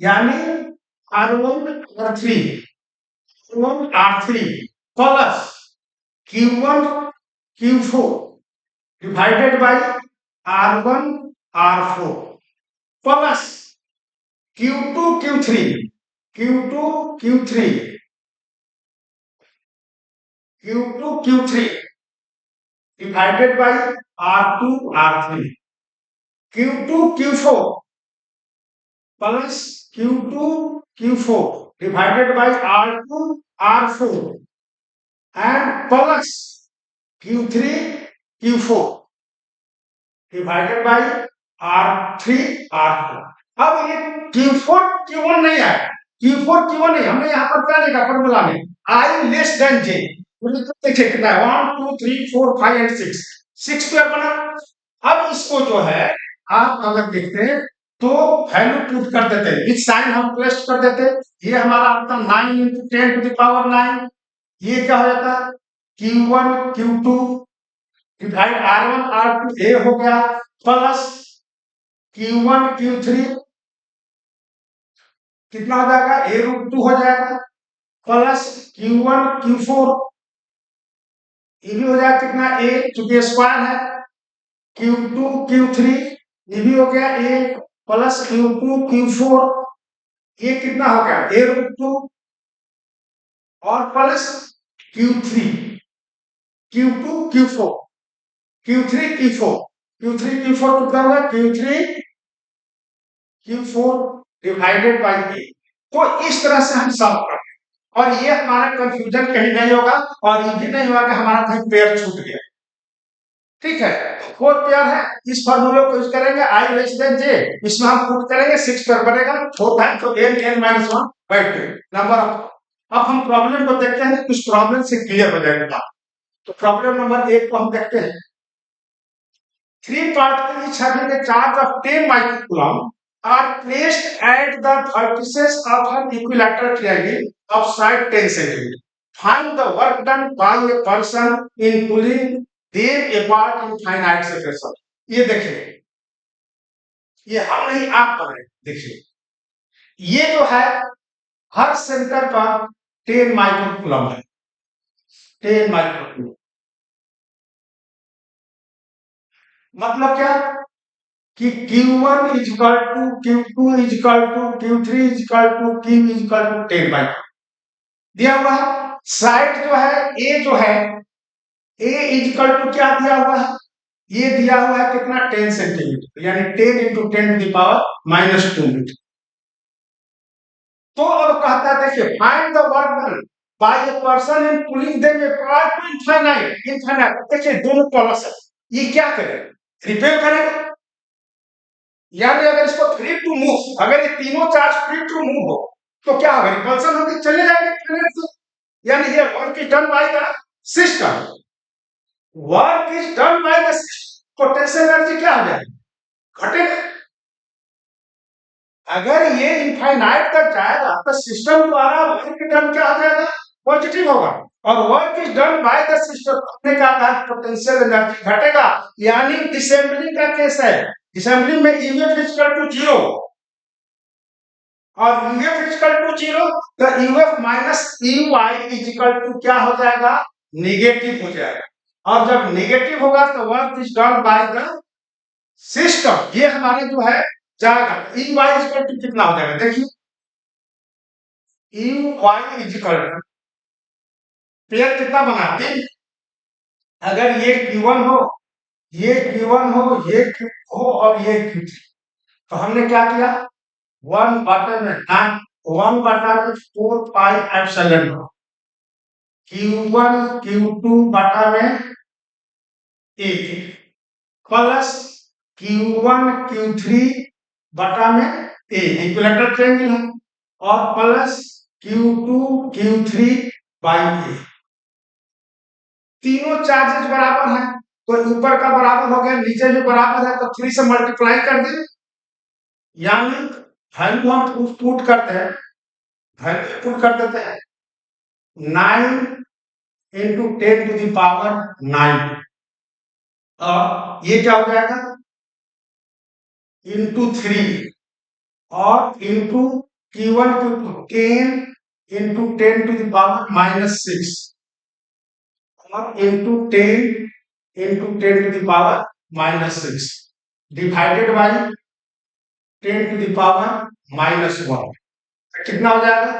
Speaker 1: यानी R1 R3 plus Q1 Q4 divided by R1 R4 plus Q2 Q3 divided by R2 R3 Q2 Q4 plus Q2 Q4 divided by R2 R4 and plus Q3 Q4 divided by R3 R4। अब ये Q4 Q1 नहीं है हमने यहाँ पर क्या लिखा फॉर्मूला में I लेस देन J। देखिए कितना है 1 2 3 4 5 एंड 6 पेयर बना। अब इसको जो है आप अगर देखते हैं तो वैल्यू पुट कर देते हैं विच साइन हम प्लस कर देते ये हमारा आता 9 × 10⁻⁹। ये क्या हो जाता Q1 Q2 divide R1 R2 A हो गया प्लस Q1 Q3 कितना हो जाएगा A√2 हो जाएगा प्लस Q1 Q4 ये भी हो जाएगा कितना A चूंकि स्क्वायर है Q2 Q3 ये भी हो गया A प्लस Q2 Q4 ये कितना हो गया A√2 और plus Q3 Q2 Q4 Q3 Q4 कितना होगा Q4 डिवाइडेड बाय A। तो इस तरह से हम सॉल्व करते हैं और ये हमारा कंफ्यूजन कहीं नहीं होगा और ये भी नहीं होगा कि हमारा कहीं पेयर छूट गया। ठीक है 4 पेयर है इस फॉर्मूले को यूज करेंगे I लेस देन J इसमें हम पुट करेंगे 6 पेयर बनेगा 4 टाइम्स तो n n - 1/2 नंबर ऑफ अब हम प्रॉब्लम को देखते हैं, कुछ प्रॉब्लम से क्लियर हो जाएगा। तो प्रॉब्लम नंबर 1 को हम देखते हैं। 3 particles each having a charge of 10 microcoulomb are placed at the vertices of an equilateral triangle of side 10 cm. Find the work done by a person in pulling them apart in finite succession. ये देखिए, ये हम नहीं आप कर रहे, देखिए ये जो है हर सेंटर पर 10 माइक्रोकूलम है, 10 माइक्रोकूलम मतलब क्या कि Q1 is equal to Q2 is equal to Q3 is equal to Q is equal to 10 by दिया हुआ है। साइड जो है A जो है A इज इक्वल टू क्या दिया हुआ है, ये दिया हुआ है कितना 10 सेंटीमीटर, यानी 10 into 10 to the power -2 metre. तो अब कहता है देखिए find the work done by a person in pulling them apart to infinite. देखिए दोनों प्लस है, ये क्या करेगा रिपेल करेगा, यानी अगर इसको फ्री टू मूव, अगर ये तीनों चार्ज फ्री टू मूव हो तो क्या होगा, रिपल्सन होकर चले जाएंगे प्लेनेट से। यानी ये work is done by the system, work is done by the potential energy क्या हो जाएगी, घटेगा। अगर ये इनफाइनाइट तक जाएगा तो सिस्टम द्वारा वर्क डन क्या हो जाएगा, पॉजिटिव होगा। और work is done by the system अपने का पोटेंशियल एनर्जी घटेगा। यानी डिसेंबलिंग का केस है, डिसेंबलिंग में ईएफ इज इक्वल टू 0 और यूएफ इज इक्वल टू 0 तो UF minus EY is equal to क्या हो जाएगा, नेगेटिव हो जाएगा। और जब नेगेटिव होगा तो work is done by the system, ये हमारे जो है जाएगा। E Y is equal to कितना हो जाएगा, देखिए E Y is equal to pair कितना बनाते हैं, अगर ये Q1 हो, ये Q1 हो, ये Q हो और ये Q3, तो हमने क्या किया 1 बटा में 9 1 बटा में 4 पाई एप्सिलॉन Q1 Q2 बटा में 1 प्लस Q1 Q3 बटा में इक्विलेटरल ट्रायंगल है और plus Q2 Q3 by A। तीनों चार्जेस बराबर हैं तो ऊपर का बराबर हो गया, नीचे भी बराबर है तो 3 से मल्टीप्लाई कर दे, यानी वैल्यू हम पुट करते हैं, वैल्यू पुट कर देते हैं 9 इंटू 10 टू द पावर 9 और ये क्या हो जाएगा इंटू 3 और into Q1 Q2 10 into 10 to the power -6 और into 10 into 10 to the power -6 divided by 10 to the power -1 कितना हो जाएगा।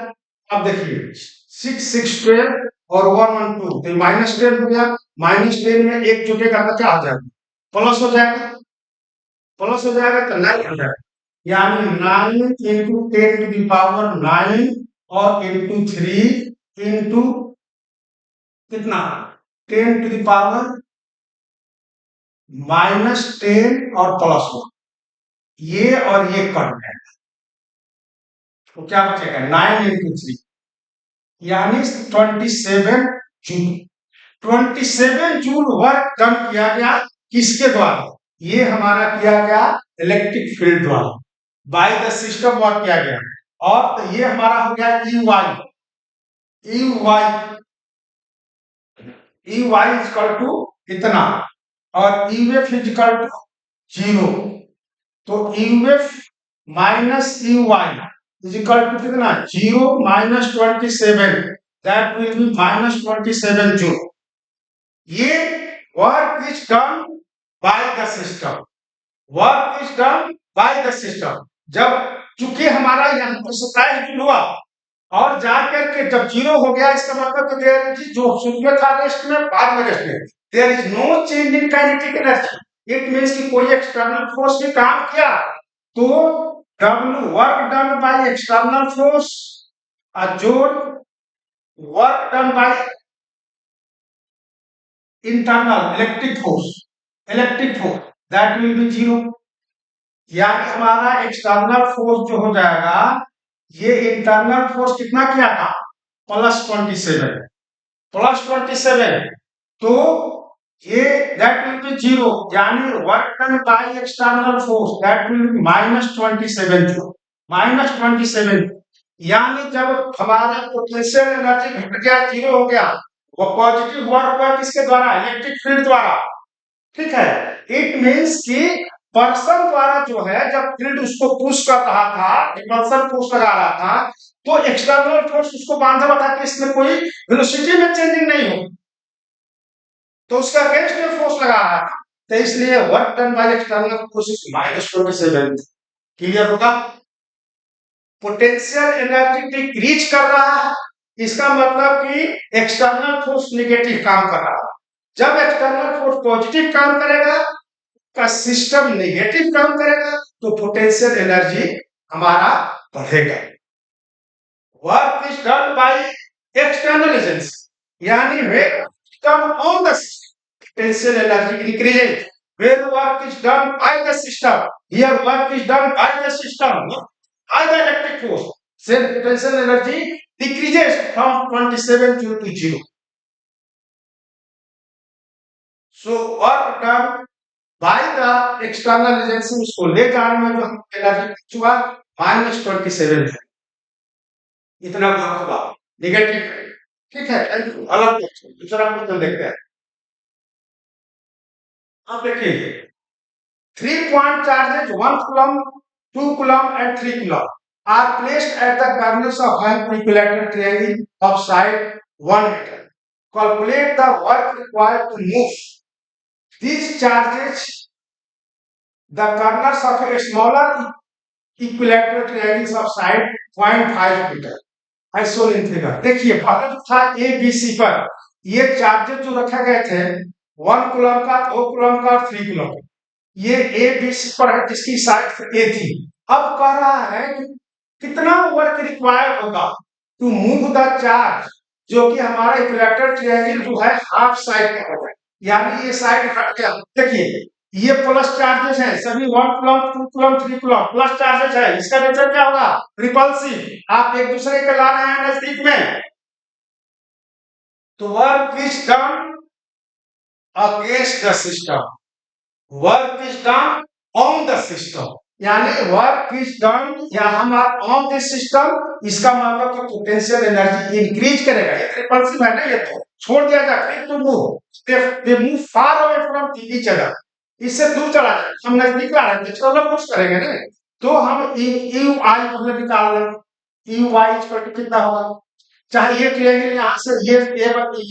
Speaker 1: अब देखिए 6 6 12 और 1 1 2 तो -10 हो गया, -10 में एक जुटेगा तो क्या हो जाएगा, प्लस हो जाएगा, प्लस हो जाएगा तो 9 हो जाएगा, यानी 9 इंटू 10 टू द पावर 9 और इंटू 3 इंटू कितना 10 टू द पावर -10 और +1, ये और ये कट जाएगा तो क्या बचेगा 9 इंटू 3 यानी 27 जूल। 27 जूल वर्क डन किया गया किसके द्वारा, ये हमारा किया गया इलेक्ट्रिक फील्ड द्वारा, बाय द सिस्टम वर्क किया गया। और तो ये हमारा हो गया E Y, E Y E Y is equal to इतना और ईएफ इज इक्वल टू 0, तो EF minus E Y is equal to कितना 0 minus 27 that will be -27 joule. ये work is done by the system, work is done by the system. जब चूंकि हमारा यहाँ पर 27 जूल हुआ और जाकर के जब 0 हो गया इसका मतलब तो देयर इज जो शुरू में था रेस्ट में बाद में रेस्ट में there is no change in kinetic energy. It means कि कोई एक्सटर्नल फोर्स ने काम किया तो W work done by external force जोड़ work done by internal electric force that will be 0। यानी हमारा एक्सटर्नल फोर्स जो हो जाएगा, ये इंटरनल फोर्स कितना किया था +27 +27, तो ये दैट विल बी 0, यानी work done by external force that will be -27 joule. -27, यानी जब हमारा पोटेंशियल एनर्जी घट गया, 0 हो गया, वो पॉजिटिव वर्क हुआ किसके द्वारा? इलेक्ट्रिक फील्ड द्वारा। ठीक है, इट मीन्स कि पर्सन द्वारा जो है, जब फील्ड उसको पुश कर रहा था, रिपल्सन फोर्स लगा रहा था, तो एक्सटर्नल फोर्स उसको बांधा हुआ था कि इसमें कोई वेलोसिटी में चेंजिंग नहीं हो, तो उसका अगेंस्ट में फोर्स लगा रहा था, तो इसलिए work done by external force is -27। Clear होगा? पोटेंशियल एनर्जी डिक्रीज कर रहा है, इसका मतलब कि एक्सटर्नल फोर्स नेगेटिव काम कर रहा है। जब एक्सटर्नल फोर्स पॉजिटिव काम करेगा, का सिस्टम नेगेटिव काम करेगा, तो पोटेंशियल एनर्जी हमारा बढ़ेगा। Work is done by external agency, यानी come on the potential energy increases where work is done by the system. Here work is done by the system, by the electric force. Then potential energy decreases from 27 to 0. So work done by the external agency, उसको ले जाने में जो हम एनर्जी हुआ -27 है, इतना वर्क हुआ नेगेटिव। ठीक है, अलग दूसरा क्वेश्चन देखते हैं। अब देखिए, 3-point charges 1 coulomb, 2 coulomb and 3 coulomb are placed at the corners of an equilateral triangle of side 1 meter. Calculate the work required to move these charges the corners of a smaller equilateral triangles of side 0.5 meter. as shown in figure. देखिए, फलन था ए बी सी पर, ये चार्जेस जो रखे गए थे 1 कूलम का, 2 कूलम का और 3 कूलम, ये ए बी सी पर है, जिसकी साइड ए थी। अब कह रहा है कि कितना वर्क रिक्वायर्ड होगा टू मूव द चार्ज, जो कि हमारा इक्विलैटरल ट्रायंगल जो है हाफ साइड का होगा, यानी ये साइड हट गया। देखिए, ये प्लस चार्जेस हैं, सभी 1 coulomb, 2 coulomb, 3 coulomb plus charges है, इसका नेचर क्या होगा? रिपल्सिव। आप एक दूसरे के ला रहे हैं नजदीक में, तो work is done against the system, work is done on the system, यानी वर्क इज डन या हम ऑन द सिस्टम, इसका मतलब कि पोटेंशियल एनर्जी इंक्रीज करेगा। ये रिपल्सिव है ना, ये तो छोड़ दिया जाए तो they move far away from each other, इससे दूर चला जाए, हम नजदीक ला रहे हैं तो कुछ करेंगे ना, तो हम यू आई मतलब निकाल लें, यू आई इक्वल टू कितना होगा? चाहे ये ट्रायंगल यहाँ से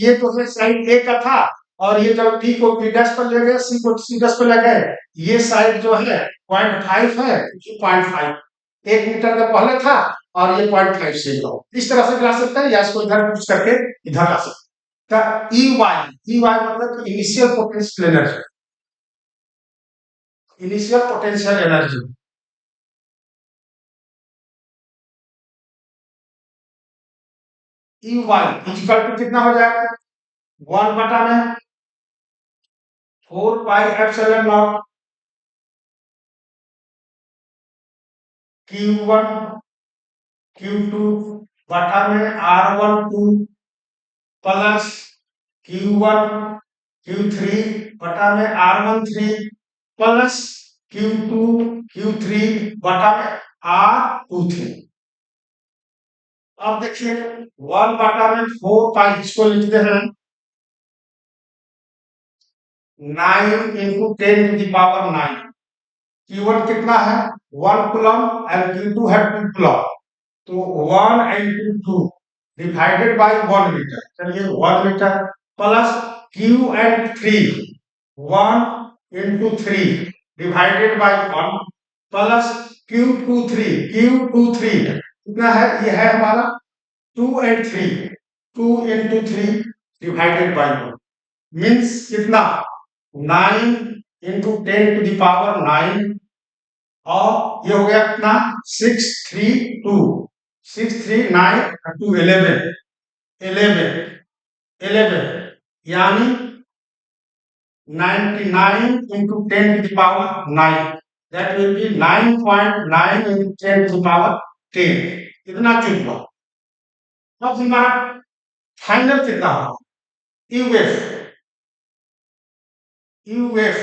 Speaker 1: ये तो है साइड ए का था, और ये जब टी को बी डैश पर ले गए, सी को सी डैश पर ले गए, ये साइड जो है 0.5 है, 0.5 1 मीटर का पहले था, और ये 0.5 से इस तरह से ला सकते हैं, या इसको इधर कुछ करके इधर ला सकते हैं। ई वाई मतलब initial potential energy, initial potential energy E Y equal to कितना हो जाएगा? 1 बटा में 4 pi epsilon naught Q1 Q2 बटा में R12 प्लस Q1 Q3 बटा में R13 प्लस Q2 Q3 बटा में R23। अब देखिए, 1 बटा में 4 पाई, इसको लिखते हैं 9 into 10 to the power 9। Q1 कितना है? 1 कूलम एंड Q2 है 2 कूलम, तो 1 इंटू 2 डिवाइडेड बाय 1 मीटर, चलिए 1 metre plus Q and 3 1 into 3 divided by 1 plus Q23 कितना है? ये है हमारा 2 and 3 2 into 3 divided by 1 means कितना? 9 इंटू 10 टू द पावर 9, और ये हो गया कितना? 6 3 9 टू 11 यानी 99 into 10 to the power 9, that will be 9.9 into 10 to the power 10। कितना जूल हुआ? अब हमारा फाइनल कितना होगा? UF UF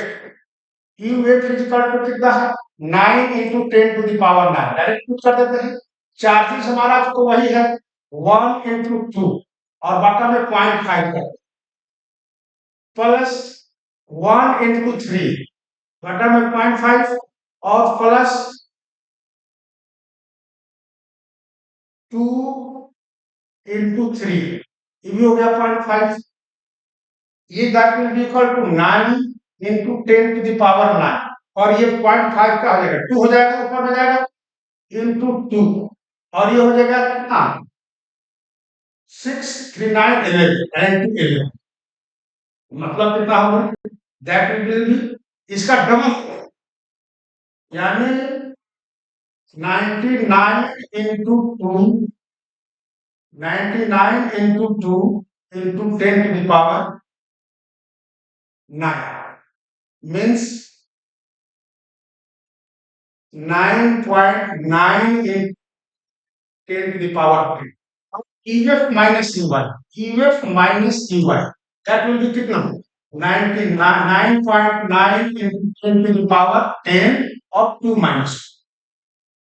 Speaker 1: UF equal to कितना है? 9 इंटू 10⁻9 डायरेक्ट पुट कर देते हैं। चार्जेस हमारा तो वही है 1 इंटू 2 और बटा में 0.5 कर प्लस 1 इंटू 3 बटा में 0.5 और प्लस 2 इंटू 3 ये भी हो गया 0.5। ये that will be equal to 9 into 10⁻9 और ये 0.5 का हो जाएगा 2 हो जाएगा, ऊपर में जाएगा इंटू 2 और ये हो जाएगा कितना 6 3 9 11 इंटू 11 मतलब कितना होगा दैट विल बी इसका डबल यानी 99 into 2 99 into 2 into 10⁻9 means 9.9 in 10⁻3 EF minus EY EF minus EY that will be कितना 9.9 into 10 और 2 minus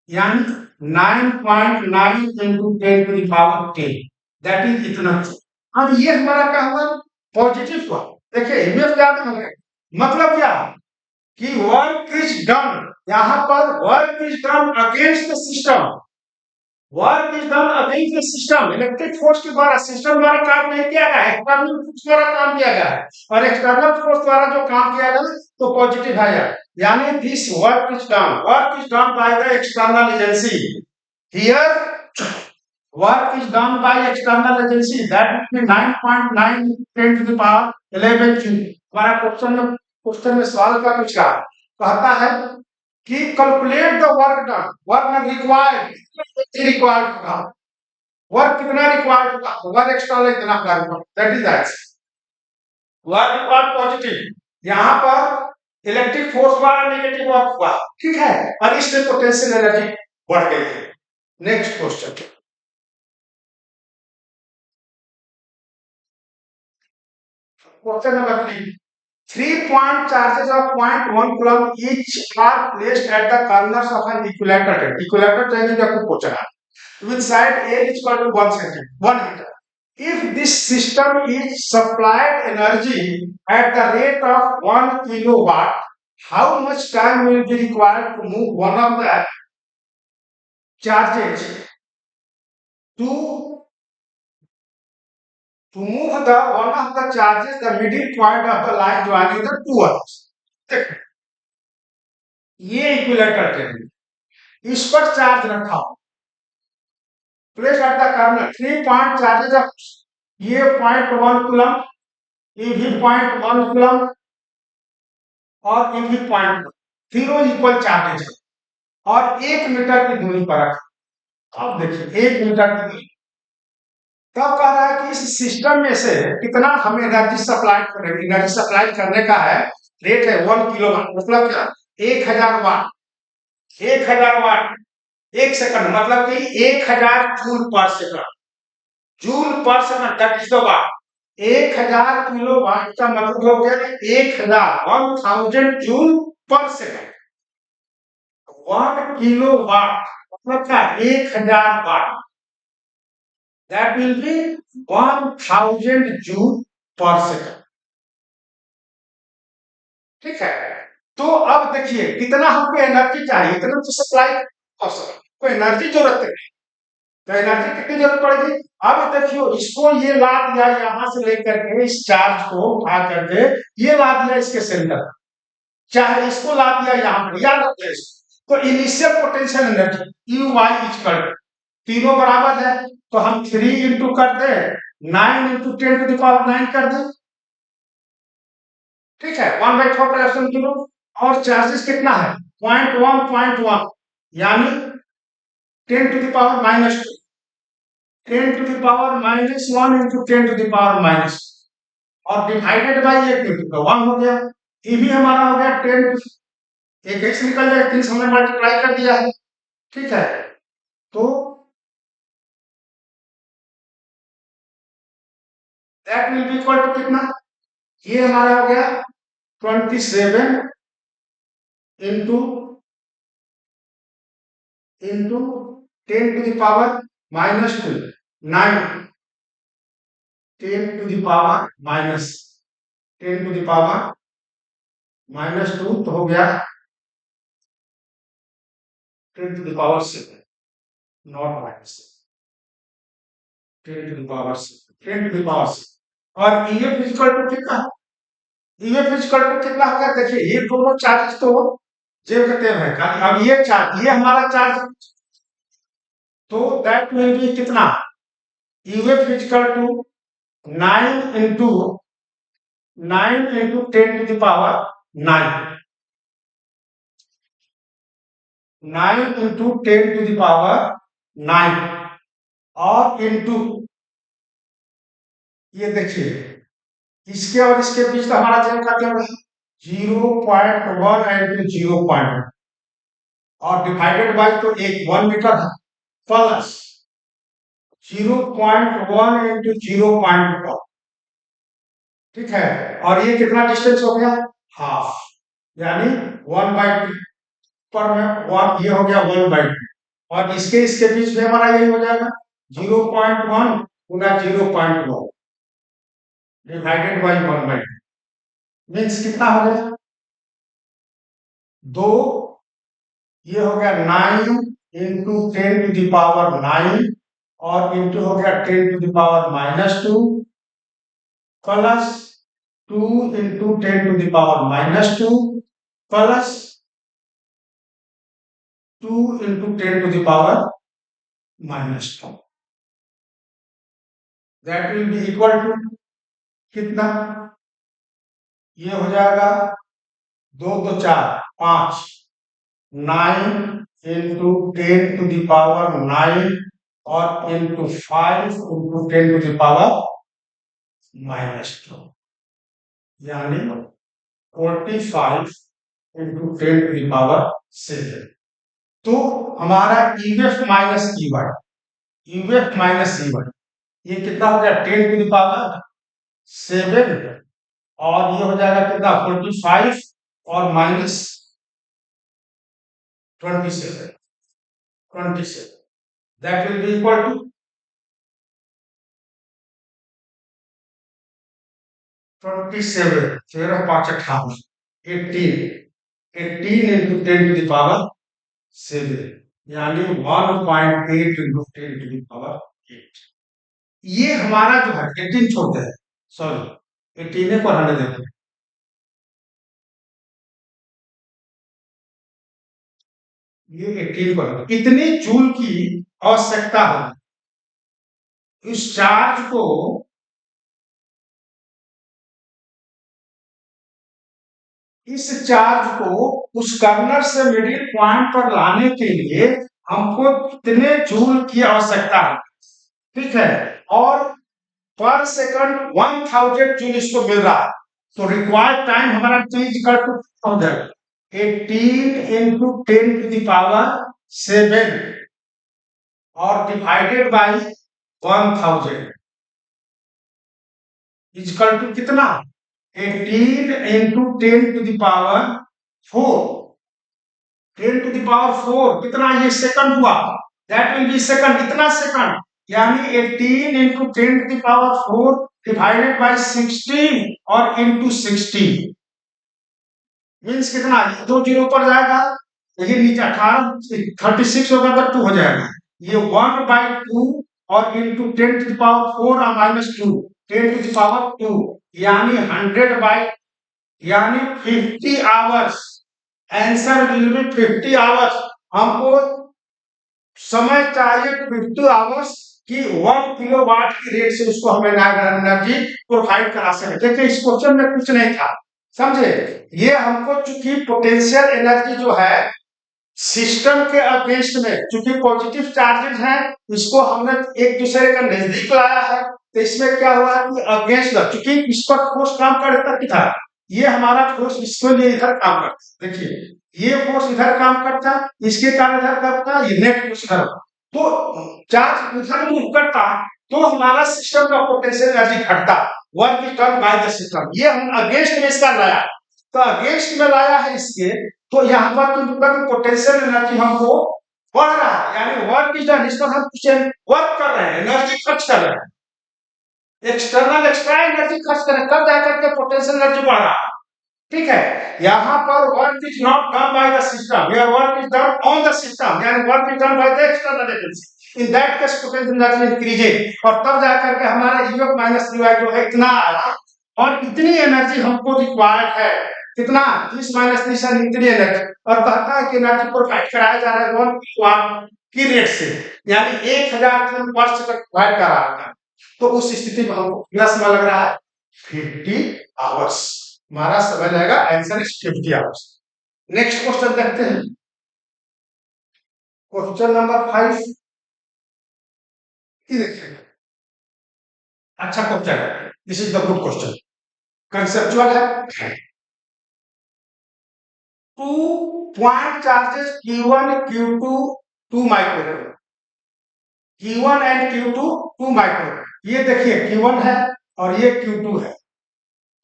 Speaker 1: यानी 9.9 into 10⁻10 that is इतना। अब ये हमारा क्या हुआ पॉजिटिव हुआ। देखिए EF क्या था मतलब क्या कि वर्क इज डन, यहां पर work is done against the system, work is done against the system. Electric force के द्वारा सिस्टम द्वारा काम नहीं किया गया है, एक्सटर्नल फोर्स द्वारा काम किया गया है और एक्सटर्नल फोर्स द्वारा जो काम किया गया तो पॉजिटिव है यानी this work is done by the external agency here work is done by external agency that means 9.9 10 to the power 11 cube. हमारा क्वेश्चन में सवाल का कुछ रहा कहता है कि कैलकुलेट द वर्क रिक्वायर्ड होगा, वर्क कितना रिक्वायर्ड होगा, वर्क एक्स्ट्रा इतना करना that is that work required positive. यहां पर इलेक्ट्रिक फोर्स द्वारा नेगेटिव वर्क हुआ, ठीक है, और इससे पोटेंशियल एनर्जी बढ़ गई है। Next question number 3 3 point charges of 0.1 coulomb each are placed at the corners of an equilateral equilateral triangle आपको पूछना है with side A is equal to 1 centimeter 1 meter। If this system is supplied energy at the rate of 1 kilowatt, how much time will be required to move one of the charges to move the one of the charges the middle point of the line joining the two others। ये इक्विलेटरल ट्रायंगल इस पर चार्ज रखा हो place at the corner 3 point charges of ये 0.1 कूलम ये भी 0.1 कूलम और ये भी 0.1 तीनों इक्वल चार्जेस और 1 मीटर की दूरी पर रखा। अब देखिए 1 मीटर की दूरी तब कह रहा है कि इस सिस्टम में से कितना हम एनर्जी सप्लाई करेंगे। एनर्जी सप्लाई करने का है रेट है 1 किलोवाट मतलब क्या 1000 वाट 1000 वाट 1 सेकंड मतलब कि 1000 joule per second joule per second that is the watt. 1000 kilowatt का मतलब हो गया 1000 joule per second. 1 kilo watt मतलब क्या 1000 watt that will be 1000 joule per second. ठीक है, तो अब देखिए कितना हमको एनर्जी चाहिए, इतना तो सप्लाई को एनर्जी जरूरत है तो एनर्जी कितनी जरूरत पड़ेगी। अब देखियो इसको ये ला दिया यहां से लेकर के इस चार्ज को उठा करके ये ला दिया इसके सेंटर, चाहे इसको ला दिया यहाँ पर याद रखिए तो initial potential energy U Y equal to बराबर है तो हम 3 इंटू कर दे 9 इंटू 10⁻9 कर दे, ठीक है 1/4 किलो और चार्जेस कितना है 0.1 यानी 10⁻−2 10⁻−1 इंटू 10⁻- और डिवाइडेड बाई 1 तो 1 हो गया। ये भी हमारा हो गया 10 एक से निकल जाएगा 3 से हमने मल्टीप्लाई कर दिया है, ठीक है तो that will be equal to कितना, ये हमारा हो गया 27 इंटू इंटू 10⁻⁻², 9, 10⁻⁻², तो हो गया 10⁻⁷, नॉट माइनस, 10⁻⁷। और ईएफ इक्वल टू कितना, ईएफ इक्वल टू कितना होगा, देखिए ये दोनों चार्ज तो जेब के तेब है, अब ये चार्ज, ये हमारा चार्ज, तो दैट विल बी कितना, EF equal to 9 into 10⁻⁹, 9 into 10⁻⁹, और इंटू, ये देखिए इसके और इसके बीच तो हमारा जेब का क्या होगा 0.1 इंटू 0.1, और डिवाइडेड बाय तो एक 1 मीटर है, प्लस 0.1 इंटू 0.1, ठीक है, और ये कितना डिस्टेंस हो गया, हाफ, यानी 1/2 पर में 1, ये हो गया 1/2, और इसके बीच में हमारा यही हो जाएगा 0.1 गुना 0.1 डिवाइडेड बाय 1/2, मीन्स कितना हो गया 2, ये हो गया 9 इंटू 10⁻⁹, और इंटू हो गया 10⁻⁻² plus 2 into 10⁻⁻² plus 2 into 10⁻⁻², that will be equal to कितना, ये हो जाएगा 2 2 4 5, 9 इंटू 10⁻⁹, और इंटू 5 इंटू 10⁻⁻², यानी 45 इंटू 10⁻⁷। तो हमारा EF minus EY, EF minus EY, ये कितना हो गया 10⁻⁷, और ये हो जाएगा कितना 45 और minus 27, that will be equal to 27, 13 5 28, 18 into 10⁻⁷, यानी 1.8 इंटू 10⁸। ये हमारा जो है 18 छोड़ते हैं, सॉरी 18 को रहने देते हैं, ये 18 को, इतनी जूल की आवश्यकता होगी इस चार्ज को, इस चार्ज को उस कर्नर से मिडिल पॉइंट पर लाने के लिए हमको कितने जूल की आवश्यकता है, ठीक है, और पर सेकंड 1000 जूल इसको मिल रहा है, तो रिक्वायर्ड टाइम हमारा हो जाएगा 18 इंटू 10⁻⁷, और डिवाइडेड बाय 1000 इक्वल टू कितना 18 इंटू 10⁻⁴, 10⁻⁴ कितना, ये सेकंड हुआ, दैट विल बी सेकंड, इतना सेकंड, यानी 18 इंटू 10⁻⁴ डिवाइडेड बाय 16 और इंटू 16, मीन्स कितना, 2 जीरो पर जाएगा, ये नीचे 18 36 होगा तो 2 हो जाएगा, ये 1/2 और इंटू 10⁻⁴ और -2 10⁻², यानी 100 यानी 50 hours, answer will be 50 hours, हमको समय चाहिए 50 आवर्स की 1 किलोवाट की रेट से उसको हमें एनर्जी प्रोवाइड करा सके। देखिए इस क्वेश्चन में कुछ नहीं था, समझे, ये हमको चूंकि पोटेंशियल एनर्जी जो है सिस्टम के अगेंस्ट में, चूंकि पॉजिटिव चार्जेस हैं, इसको हमने एक दूसरे का नजदीक लाया है, तो इसमें क्या हुआ कि अगेंस्ट, चूंकि इस पर फोर्स काम करता था, ये हमारा फोर्स इसके लिए इधर काम करता, देखिए ये फोर्स इधर काम करता, इसके कारण इधर करता, ये नेट फोर्स इधर, तो चार्ज उधर मूव करता तो हमारा सिस्टम का पोटेंशियल एनर्जी घटता, work is done by the system. ये हम अगेंस्ट में इसका लाया, तो अगेंस्ट में लाया है इसके, तो यहाँ पर पोटेंशियल एनर्जी हमको बढ़ रहा है, यानी वर्क इज डन, इस पर हम कुछ वर्क कर रहे हैं, एनर्जी खर्च कर रहे हैं, एक्सटर्नल एक्स्ट्रा एनर्जी खर्च कर रहे हैं, तब जाकर के पोटेंशियल एनर्जी बढ़ रहा है। ठीक है, यहाँ पर work is not done by the system, here work is done on the system, यानी work is done by the external agency, in that case potential energy increases, और तब जाकर के हमारा ईएफ माइनस ईवाई जो है इतना आया, और इतनी एनर्जी हमको रिक्वायर्ड है, कितना 30 माइनस 30 इतनी एनर्जी, और कहता है कि एनर्जी प्रोवाइड कराया जा रहा है 1 किलोवाट की रेट से, यानी 1000 जूल पर सेकंड प्रोवाइड करा रहा है। तो उस स्थिति में हमको कितना समय लग रहा है, 50 आवर्स, हमारा समय लगेगा, answer is 50 hours. Next question देखते हैं, क्वेश्चन नंबर 5, देखिए अच्छा क्वेश्चन है, this is the good question, conceptual है। 2 point charges Q1 Q2 2 micro, Q1 and Q2 2 micro, ये देखिए Q1 है और ये Q2 है,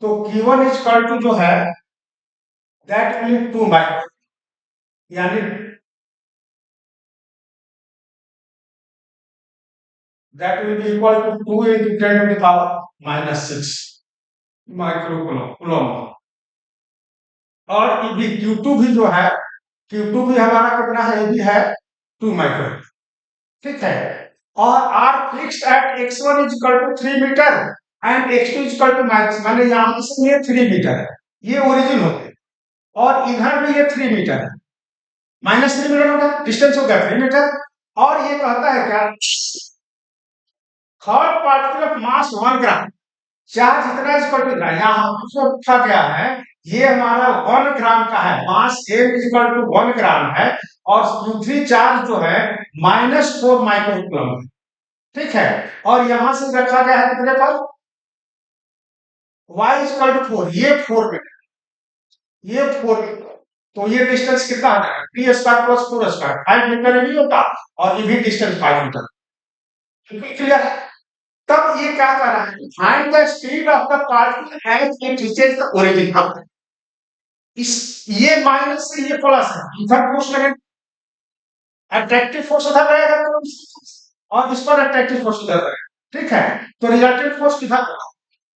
Speaker 1: तो Q1 इज इक्वल टू जो है दैट विल 2 माइक्रो, यानी that will be equal to 2 into 10 to the power minus 6 micro coulomb. और ये भी Q2 भी जो है, Q2 भी हमारा कितना है, ये भी है 2 माइक्रो, ठीक है। और R fixed at x1 is equal to 3 metre and x2 is equal to minus, माने यहाँ से ये 3 मीटर है, ये ओरिजिन होते हैं, और इधर भी ये 3 मीटर है, माइनस 3 मीटर होगा, डिस्टेंस हो गया 3 मीटर। और ये कहता है क्या, third particle of mass 1 gram, charge इतना इक्वल टू, यहाँ हमसे पूछा गया है, ये हमारा 1 ग्राम का है, मास m इक्वल टू 1 ग्राम है, और दूसरी चार्ज जो है -4 माइक्रो कूलम है, ठीक है। और यहां से रखा गया है कितने पर, y इक्वल टू 4, ये 4 मीटर, ये 4 मीटर, तो ये डिस्टेंस कितना आ जाएगा, t square plus 4 square 5 metre नहीं होता, और ये भी डिस्टेंस 5 मीटर, क्लियर है। तब ये क्या कर रहा है, find the speed of the particle as it reaches the origin. अब इस, ये माइनस से ये प्लस है, इधर फोर्स लगेगा, अट्रैक्टिव फोर्स उधर रहेगा, और इस पर अट्रैक्टिव फोर्स उधर रहेगा, ठीक है। तो रिजल्टेंट फोर्स किधर होगा,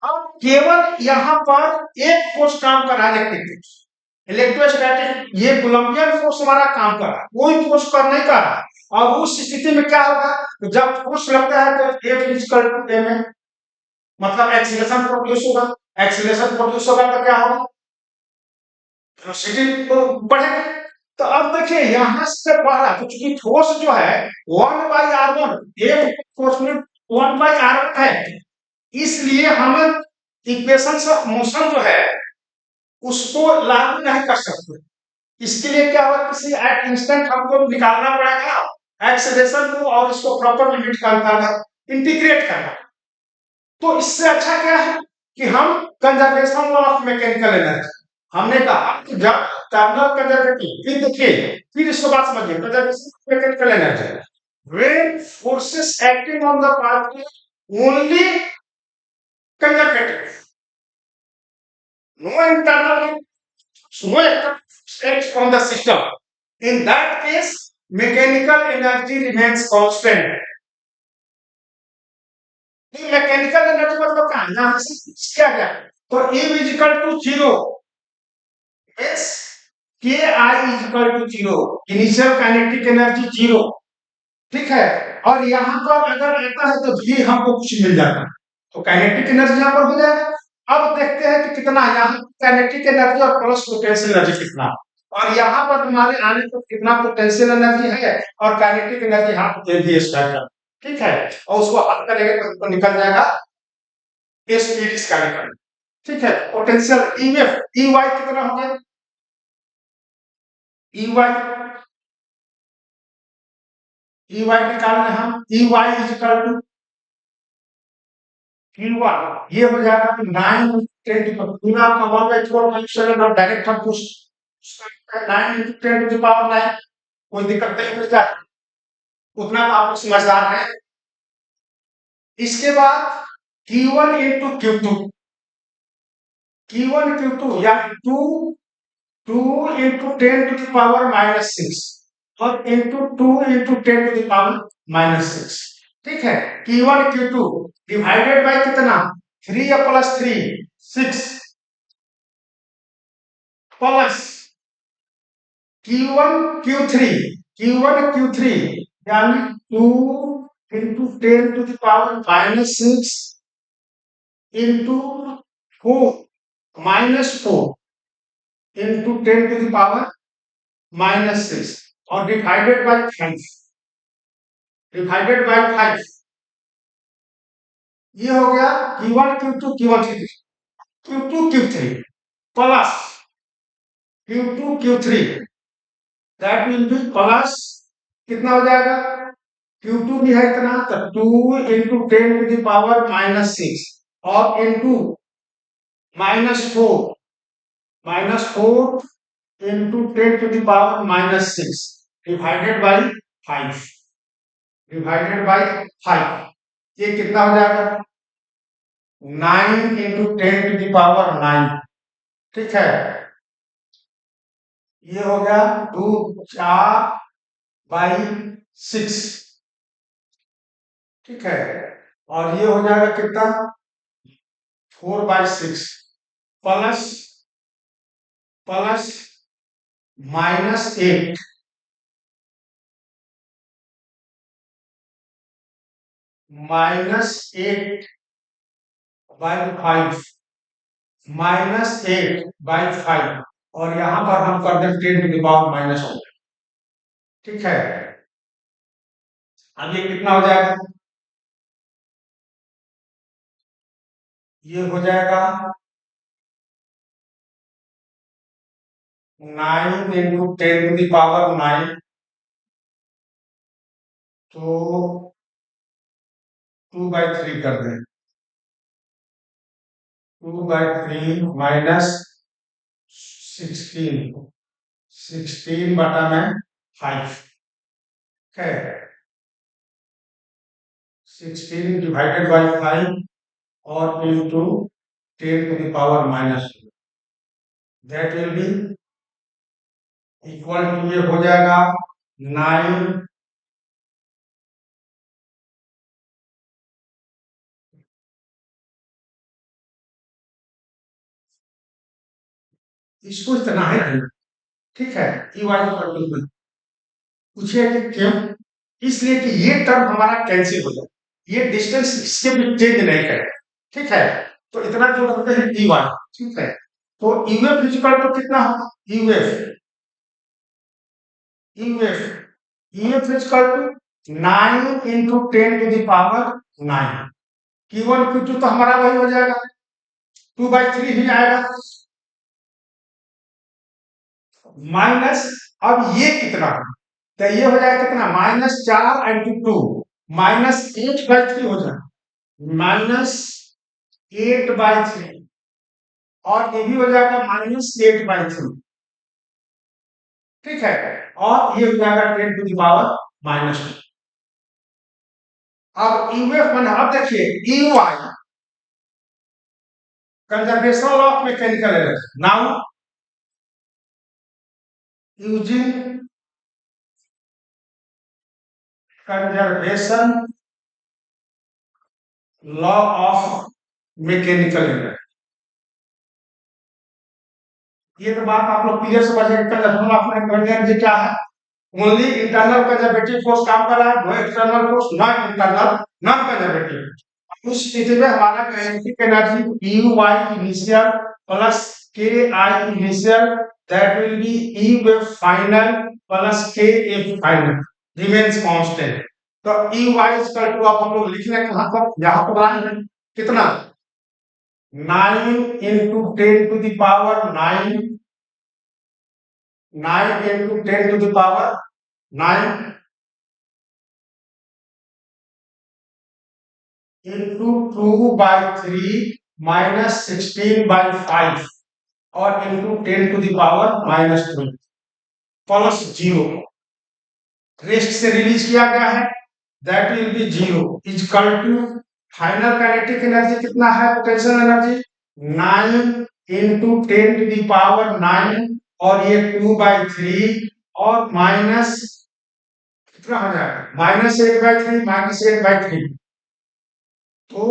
Speaker 1: अब केवल यहाँ पर एक फोर्स काम कर रहा है, इलेक्ट्रिक फोर्स, इलेक्ट्रोस्टैटिक, ये कोलंबियन फोर्स हमारा काम कर रहा है, कोई फोर्स कर नहीं कर रहा है। और उस स्थिति में क्या होगा, तो जब फोर्स लगता है तो F इक्वल टू m, मतलब एक्सीलरेशन प्रोड्यूस होगा, एक्सीलरेशन प्रोड्यूस होगा तो क्या होगा, वेलोसिटी तो बढ़ेगा। तो अब देखिए यहां से बढ़ रहा, तो चूंकि फोर्स जो है 1/r1, एक फोर्स में 1/r1 है, इसलिए हम इक्वेशन ऑफ मोशन जो है उसको लागू नहीं कर सकते। इसके लिए क्या होगा, किसी एट इंस्टेंट हमको निकालना पड़ेगा एक्सेलरेशन को, और इसको प्रॉपर लिमिट का अंतर्गत इंटीग्रेट करना। तो इससे अच्छा क्या है कि हम कंजर्वेशन ऑफ मैकेनिकल एनर्जी, हमने कहा कि जब टर्नल कंजर्वेटिव, फिर देखिए, फिर इसको बात समझिए, conservation of mechanical energy, when forces acting on the particle only conservative, no internal, no acts on the system, in that case mechanical energy remains constant। Mechanical energy मतलब क्या, यहां से क्या गया, तो M is equal to 0, means Ki is equal to 0, initial kinetic energy 0, ठीक है। और यहाँ पर अगर रहता है तो भी हमको कुछ मिल जाता है, तो काइनेटिक एनर्जी यहाँ पर हो जाएगा। अब देखते हैं कि कितना यहाँ काइनेटिक एनर्जी और प्लस पोटेंशियल एनर्जी कितना, और यहाँ पर हमारे आने पर कितना पोटेंशियल एनर्जी है और काइनेटिक एनर्जी यहाँ पे भी स्टार्ट, ठीक है। और उसको हल करेंगे तो निकल जाएगा स्पीड इसका निकल, ठीक है। पोटेंशियल ईएफ ईवाई कितना होगा, ईवाई ईवाई निकाल रहे हम, EY is equal to Q1, ये हो जाएगा 9 10 गुना का 1/4 और डायरेक्ट हम पुश 9 × 10⁹ कोई दिक्कत नहीं मिल जाए, उतना तो आप समझदार है। इसके बाद Q1 into Q2, Q1 Q2 या टू इंटू 10⁻⁻6 और इंटू 2 इंटू 10⁻⁻6। ठीक है, Q1 Q2 डिवाइडेड बाय कितना, 3 या प्लस 3, 6 प्लस Q1 Q3 यानी 2 इंटू 10⁻⁻6 इंटू 4 इंटू 10⁻⁻6 और डिवाइडेड बाय 5। ये हो गया Q1 Q2 Q1 Q2 Q3 plus Q2 Q3, that will B plus, कितना हो जाएगा, Q2 भी है इतना, तो 2 इंटू 10⁻⁻6 और इंटू -4 इंटू 10⁻⁻6 डिवाइडेड बाई 5। ये कितना हो जाएगा, 9 इंटू 10⁻⁹। ठीक है, ये हो गया 2 4/6। ठीक है, और ये हो जाएगा कितना, 4/6 प्लस प्लस -8 -8/5 -8/5 और यहां पर हम कर दें 10⁻⁻1। ठीक है, अब ये कितना हो जाएगा, ये हो जाएगा 9 इंटू 10⁻⁹ तो 2/3 कर दें, 2/3 माइनस 16 है, 16 डिवाइडेड बाई 5 और into 10⁻⁻, that will be equal to, ये हो जाएगा 9 इसको इतना है। ठीक है, ई वाई में पूछिए कि क्यों, इसलिए कि ये टर्म हमारा कैंसिल हो जाए, ये डिस्टेंस इसके भी चेंज नहीं करे। ठीक है, तो इतना जो रखते हैं ई वाई। ठीक है, तो यूएफ फिजिकल तो कितना होगा, UF UF UF physical to 9 into 10⁻⁹। Q1 Q2 तो हमारा वही हो जाएगा, 2/3 ही आएगा, माइनस, अब ये कितना, तो ये हो जाएगा कितना, -4/2 -8/3 हो जाएगा, -8/3 और ये भी हो जाएगा -8/3। ठीक है, और ये हो जाएगा 10⁻⁻2। अब यूएफ मैंने, अब देखिए E Y conservation of mechanical energy, now using conservation law of mechanical energy. ये तो बात आप लोग क्लियर समझ गए, कंजर्वेशन ऑफ मैकेनिकल एनर्जी क्या है, ओनली इंटरनल कंजर्वेटिव फोर्स काम कर रहा है, no external force, non internal, non conservative. उस स्थिति में हमारा kinetic energy U Y initial plus K I initial, that will be E wave final plus K F final remains constant. तो ई वाई इक्वल टू, आप हम लोग लिख लें कहां पर, यहां पर आए हैं कितना, 9 इंटू 10⁻⁹, 9 इंटू 10⁻⁹ इंटू 2/3 -16/5 और इंटू 10⁻⁻2 प्लस 0, रेस्ट से रिलीज किया गया है, that will be 0 is equal to final kinetic energy कितना है पोटेंशियल एनर्जी 9 × 10⁻⁹ और ये 2/3 और माइनस कितना हो जाएगा -8/3 -8/3 तो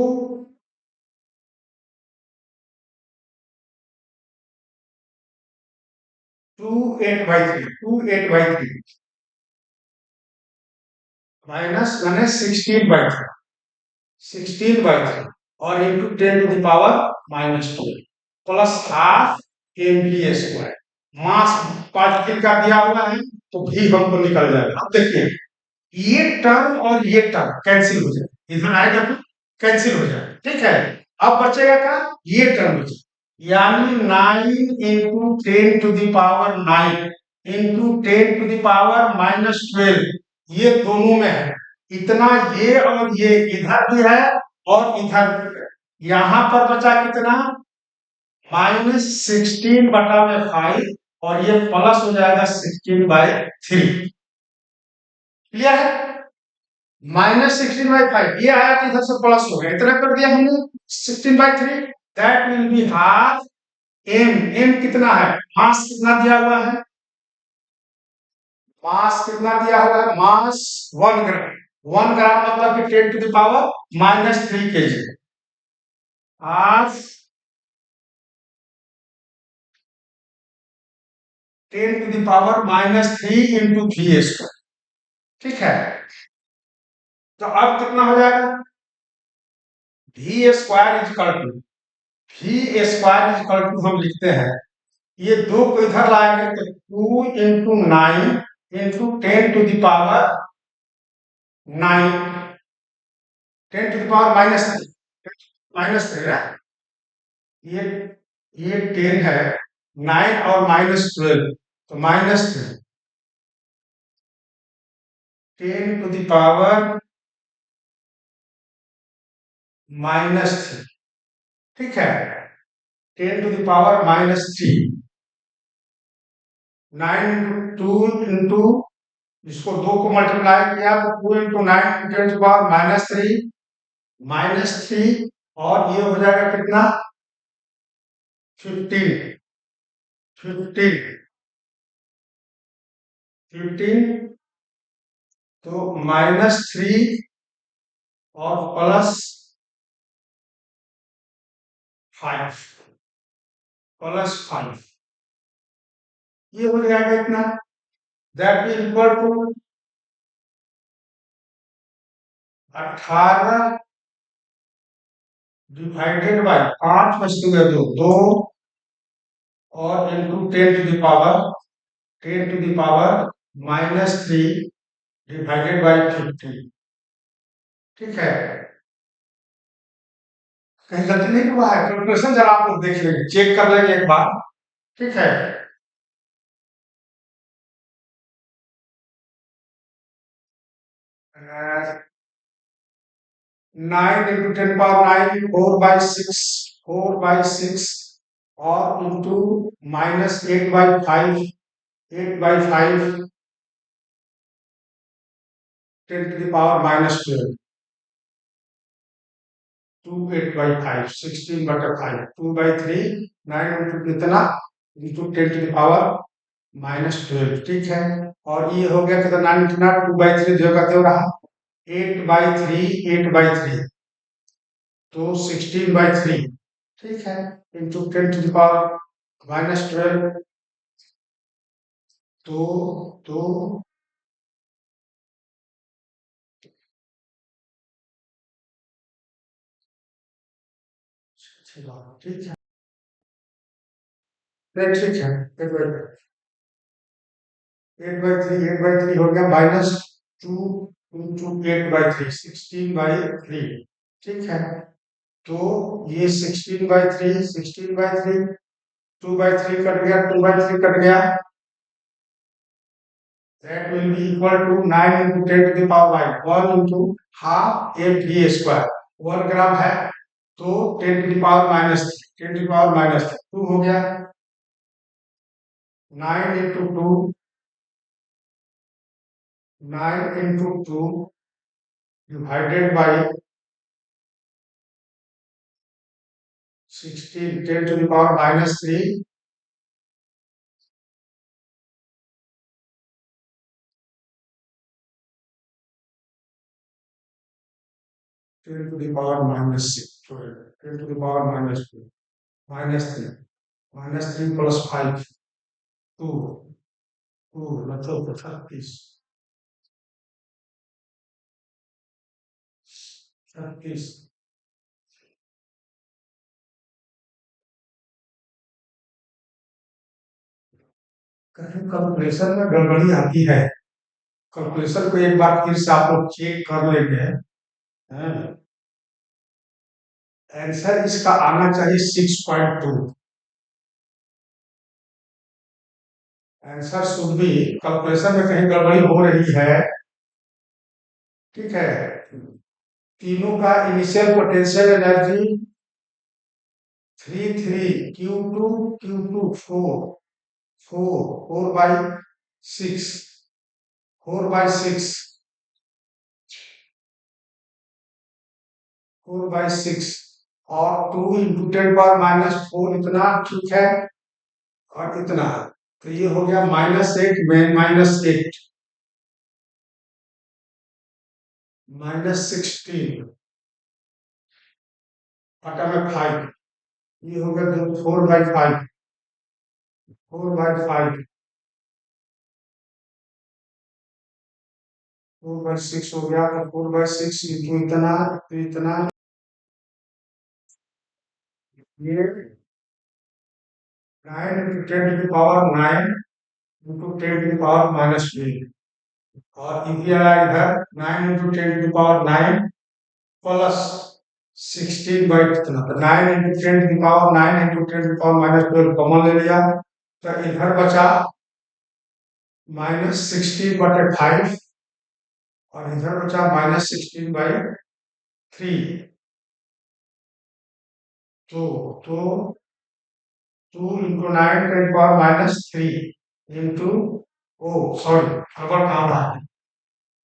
Speaker 1: 28/3 माइनस यानी 16/3 16/3 और इंटू 10⁻⁻² प्लस हाफ mv²। मास पार्टिकल का दिया हुआ है तो भी हमको निकल जाएगा। अब देखिए ये टर्म और ये टर्म कैंसिल हो जाए, इधर आएगा तो कैंसिल हो जाए, ठीक है। अब बचेगा क्या, ये टर्म बचेगा, यानी 9 × 10⁻⁹ इंटू 10⁻⁻12 ये दोनों में है इतना, ये और ये इधर भी है और इधर भी है। यहां पर बचा कितना -16/5 और ये प्लस हो जाएगा 16/3। क्लियर है, -16/5 ये आया तो इधर से प्लस हो गया, इतना कर दिया हमने 16/3 that will be half m कितना है, मास कितना दिया हुआ है, मास कितना दिया हुआ है, मास 1 ग्राम। 1 ग्राम मतलब कि 10⁻³ kg। हाफ 10⁻³ इंटू v², ठीक है। तो अब कितना हो जाएगा v² हम लिखते हैं, ये 2 को इधर लाएंगे तो 2 × 9 × 10⁻9 10⁻³ है, ये 10 है, 9 और -12 तो -3 10⁻⁻3, ठीक है। 10⁻⁻3 9 × 2 इसको 2 को मल्टीप्लाई किया तो 2 × 9 10⁻³ और ये हो जाएगा कितना 15 तो -3 और +5 ये हो जाएगा इतना, that is equal to 18 divided by 5 वस्तु में 2 और इंटू 10⁻³ डिवाइडेड बाय 50, ठीक है। कहीं गलती नहीं हुआ है, कैलकुलेशन जरा आप लोग देख लेंगे, चेक कर लेंगे एक बार, ठीक है। 9 × 10⁻9 4/6 और इंटू -8/5 10⁻⁻12 2/8/5 16/5 2/3 9 इंटू कितना इंटू 10⁻⁻12, ठीक है। और ये हो गया कितना 2/3 जो का त्यो रहा 8/3 तो 16/3, ठीक है, इंटू 10⁻⁻12 तो ठीक है, ठीक है 8/3 हो गया -2 × 8/3 16/3, ठीक है। तो ये 16/3 2/3 कट गया 2/3 कट गया, that will be equal to 9 × 10⁻⁻1 into half mv²। 1 ग्राम है तो 10⁻³ 10⁻³ हो गया 9 × 2 divided by 16 10 to the power minus 3 10 to the power minus 6 12 10 to the power minus 2 minus 3 minus 3 plus 5 2 2 मतलब 36 36 कहीं कैलकुलेशन में गड़बड़ी आती है। कैलकुलेशन को एक बार फिर से आप लोग चेक कर लेंगे हैं। आंसर इसका आना चाहिए 6.2। आंसर शुड बी, कैलकुलेशन में कहीं गड़बड़ी हो रही है, ठीक है। तीनों का initial potential energy 3 Q2 Q2 4 by 6 4 by 6 4 by 6 और 2 इंटू 10 पावर -4 इतना, ठीक है। और इतना, तो ये हो गया -8 में -8 -16 बटा में 5, ये हो गया 4/5 4/5 4/6 हो गया। तो 4/6 इंटू इतना, तो इतना, ये 9 into 10 to the power 9 into 10 to the power -8 और इधर 9 into 10 to the power 9 plus 16 कितना, तो 9 into 10 to the power 9 into 10 to the power -12 common ले लिया, तो इधर बचा -16/5 और इधर बचा -16/3। तो 2 इंटू 9 10 पावर -3 इंटू, ओ सॉरी, गड़बड़ कहाँ रहा है,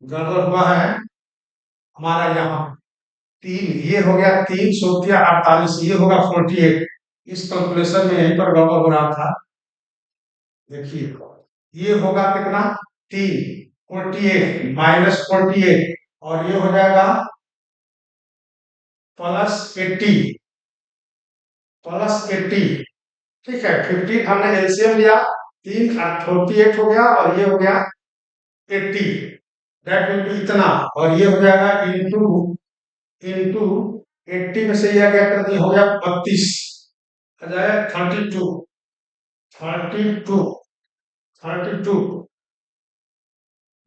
Speaker 1: गड़बड़ हुआ है हमारा यहाँ 3, ये हो गया 3 ये होगा 48। इस कैलकुलेशन में यहीं पर गड़बड़ हो रहा था। देखिए ये होगा कितना, 3 48 -48 और ये हो जाएगा +80 +80, ठीक है। 15 हमने एलसीएम लिया, 3 48 हो गया और ये हो गया 80, दैट विल बी इतना, और ये हो जाएगा इंटू इंटू 80 में से यह क्या कर दिया, हो गया 32, आ जाएगा 32 32 32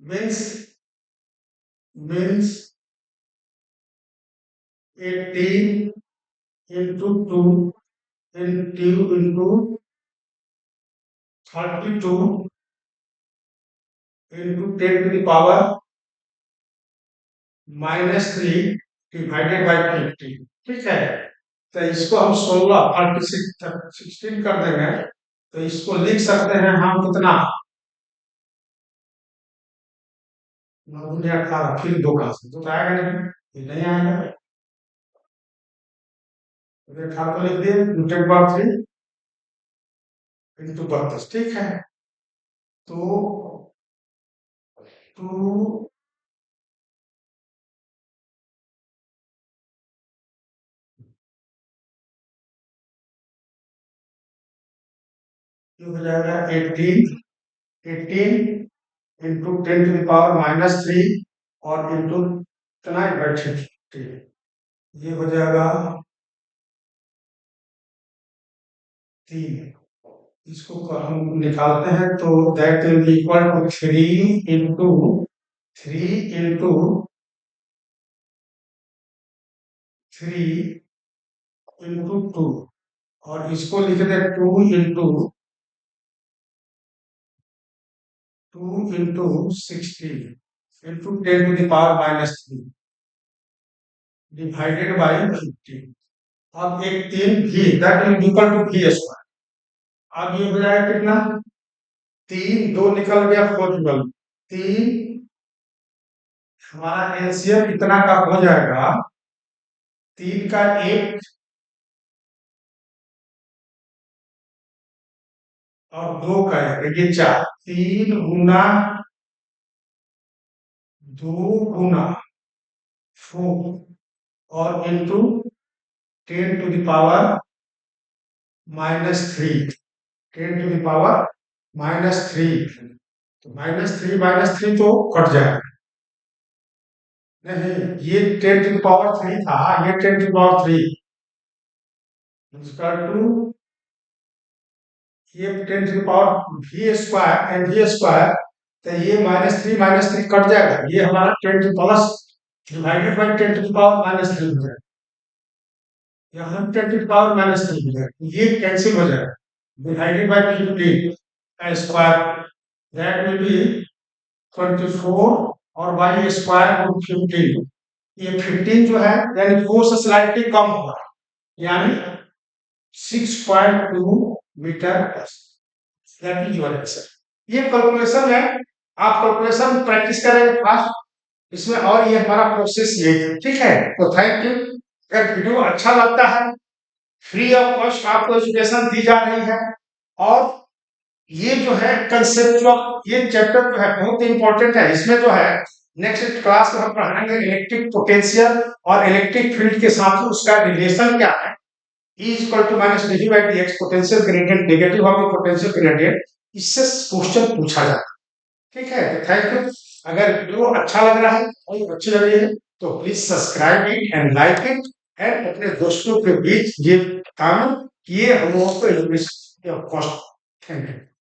Speaker 1: means means 18 into 2 into 32 into 10 to the power -3 divided by 50, ठीक है। तो इसको हम 16 कर देंगे, तो इसको लिख सकते हैं हम कितना, 9×18, फिर 2 का से तो आएगा नहीं, ये नहीं आएगा, तो 18 को लिख दिए 10 पावर 3 इंटू 32, ठीक है। तो 2 हो जाएगा 18 इंटू 10 टू द पावर -3 और इंटू इतना 50, ये हो जाएगा 3। इसको हम निकालते हैं तो that will be equal to 3 into 3 into 2 और इसको लिख दे 2 into 16 into 10 to the power -3 divided by 50। अब एक 3 भी, that will be equal to v²। अब ये हो जाएगा कितना, 3 2 निकल गया 4 3, हमारा एलसीएम इतना का हो जाएगा, 3 का 1 और 2 का ये 4, 3 गुना 2 गुना 4 और into 10 to the power -3, 10 to the power -3, तो -3 तो कट जाएगा। नहीं, ये 10 टू द पावर 3 था, ये 10 to the power 3 equal to ये 10 to the power v square and v square, तो ये -3 कट जाएगा, ये हमारा 10 to plus divided by 10 to the power -3 हो जाएगा, यहाँ 10 टू द पावर -3 हो जाएगा, ये कैंसिल हो जाएगा, divided by 15 square, that will B 24 और y स्क्वायर और 15, ये 15 जो है यानी 4 से स्लाइटली कम होगा, यानी 6.2 metre, that is your answer. ये कैलकुलेशन है, आप कैलकुलेशन प्रैक्टिस करेंगे फास्ट, इसमें और ये हमारा प्रोसेस ये है, ठीक है। तो थैंक यू। अगर वीडियो अच्छा लगता है, फ्री ऑफ कॉस्ट आपको एजुकेशन दी जा रही है, और ये जो है कंसेप्चुअल ये चैप्टर जो है बहुत इंपॉर्टेंट है, इसमें जो है नेक्स्ट क्लास में हम पढ़ाएंगे इलेक्ट्रिक पोटेंशियल और इलेक्ट्रिक फील्ड के साथ उसका रिलेशन क्या है, E equal to minus dV by dx potential gradient negative of the potential gradient, इससे क्वेश्चन पूछा जाता है, ठीक है। तो थैंक यू। अगर वीडियो अच्छा लग रहा है और अच्छी लग रही है तो please subscribe it and like it, and अपने दोस्तों के बीच ये काम किए हम लोगों को इन्फॉर्मेशन। Thank you.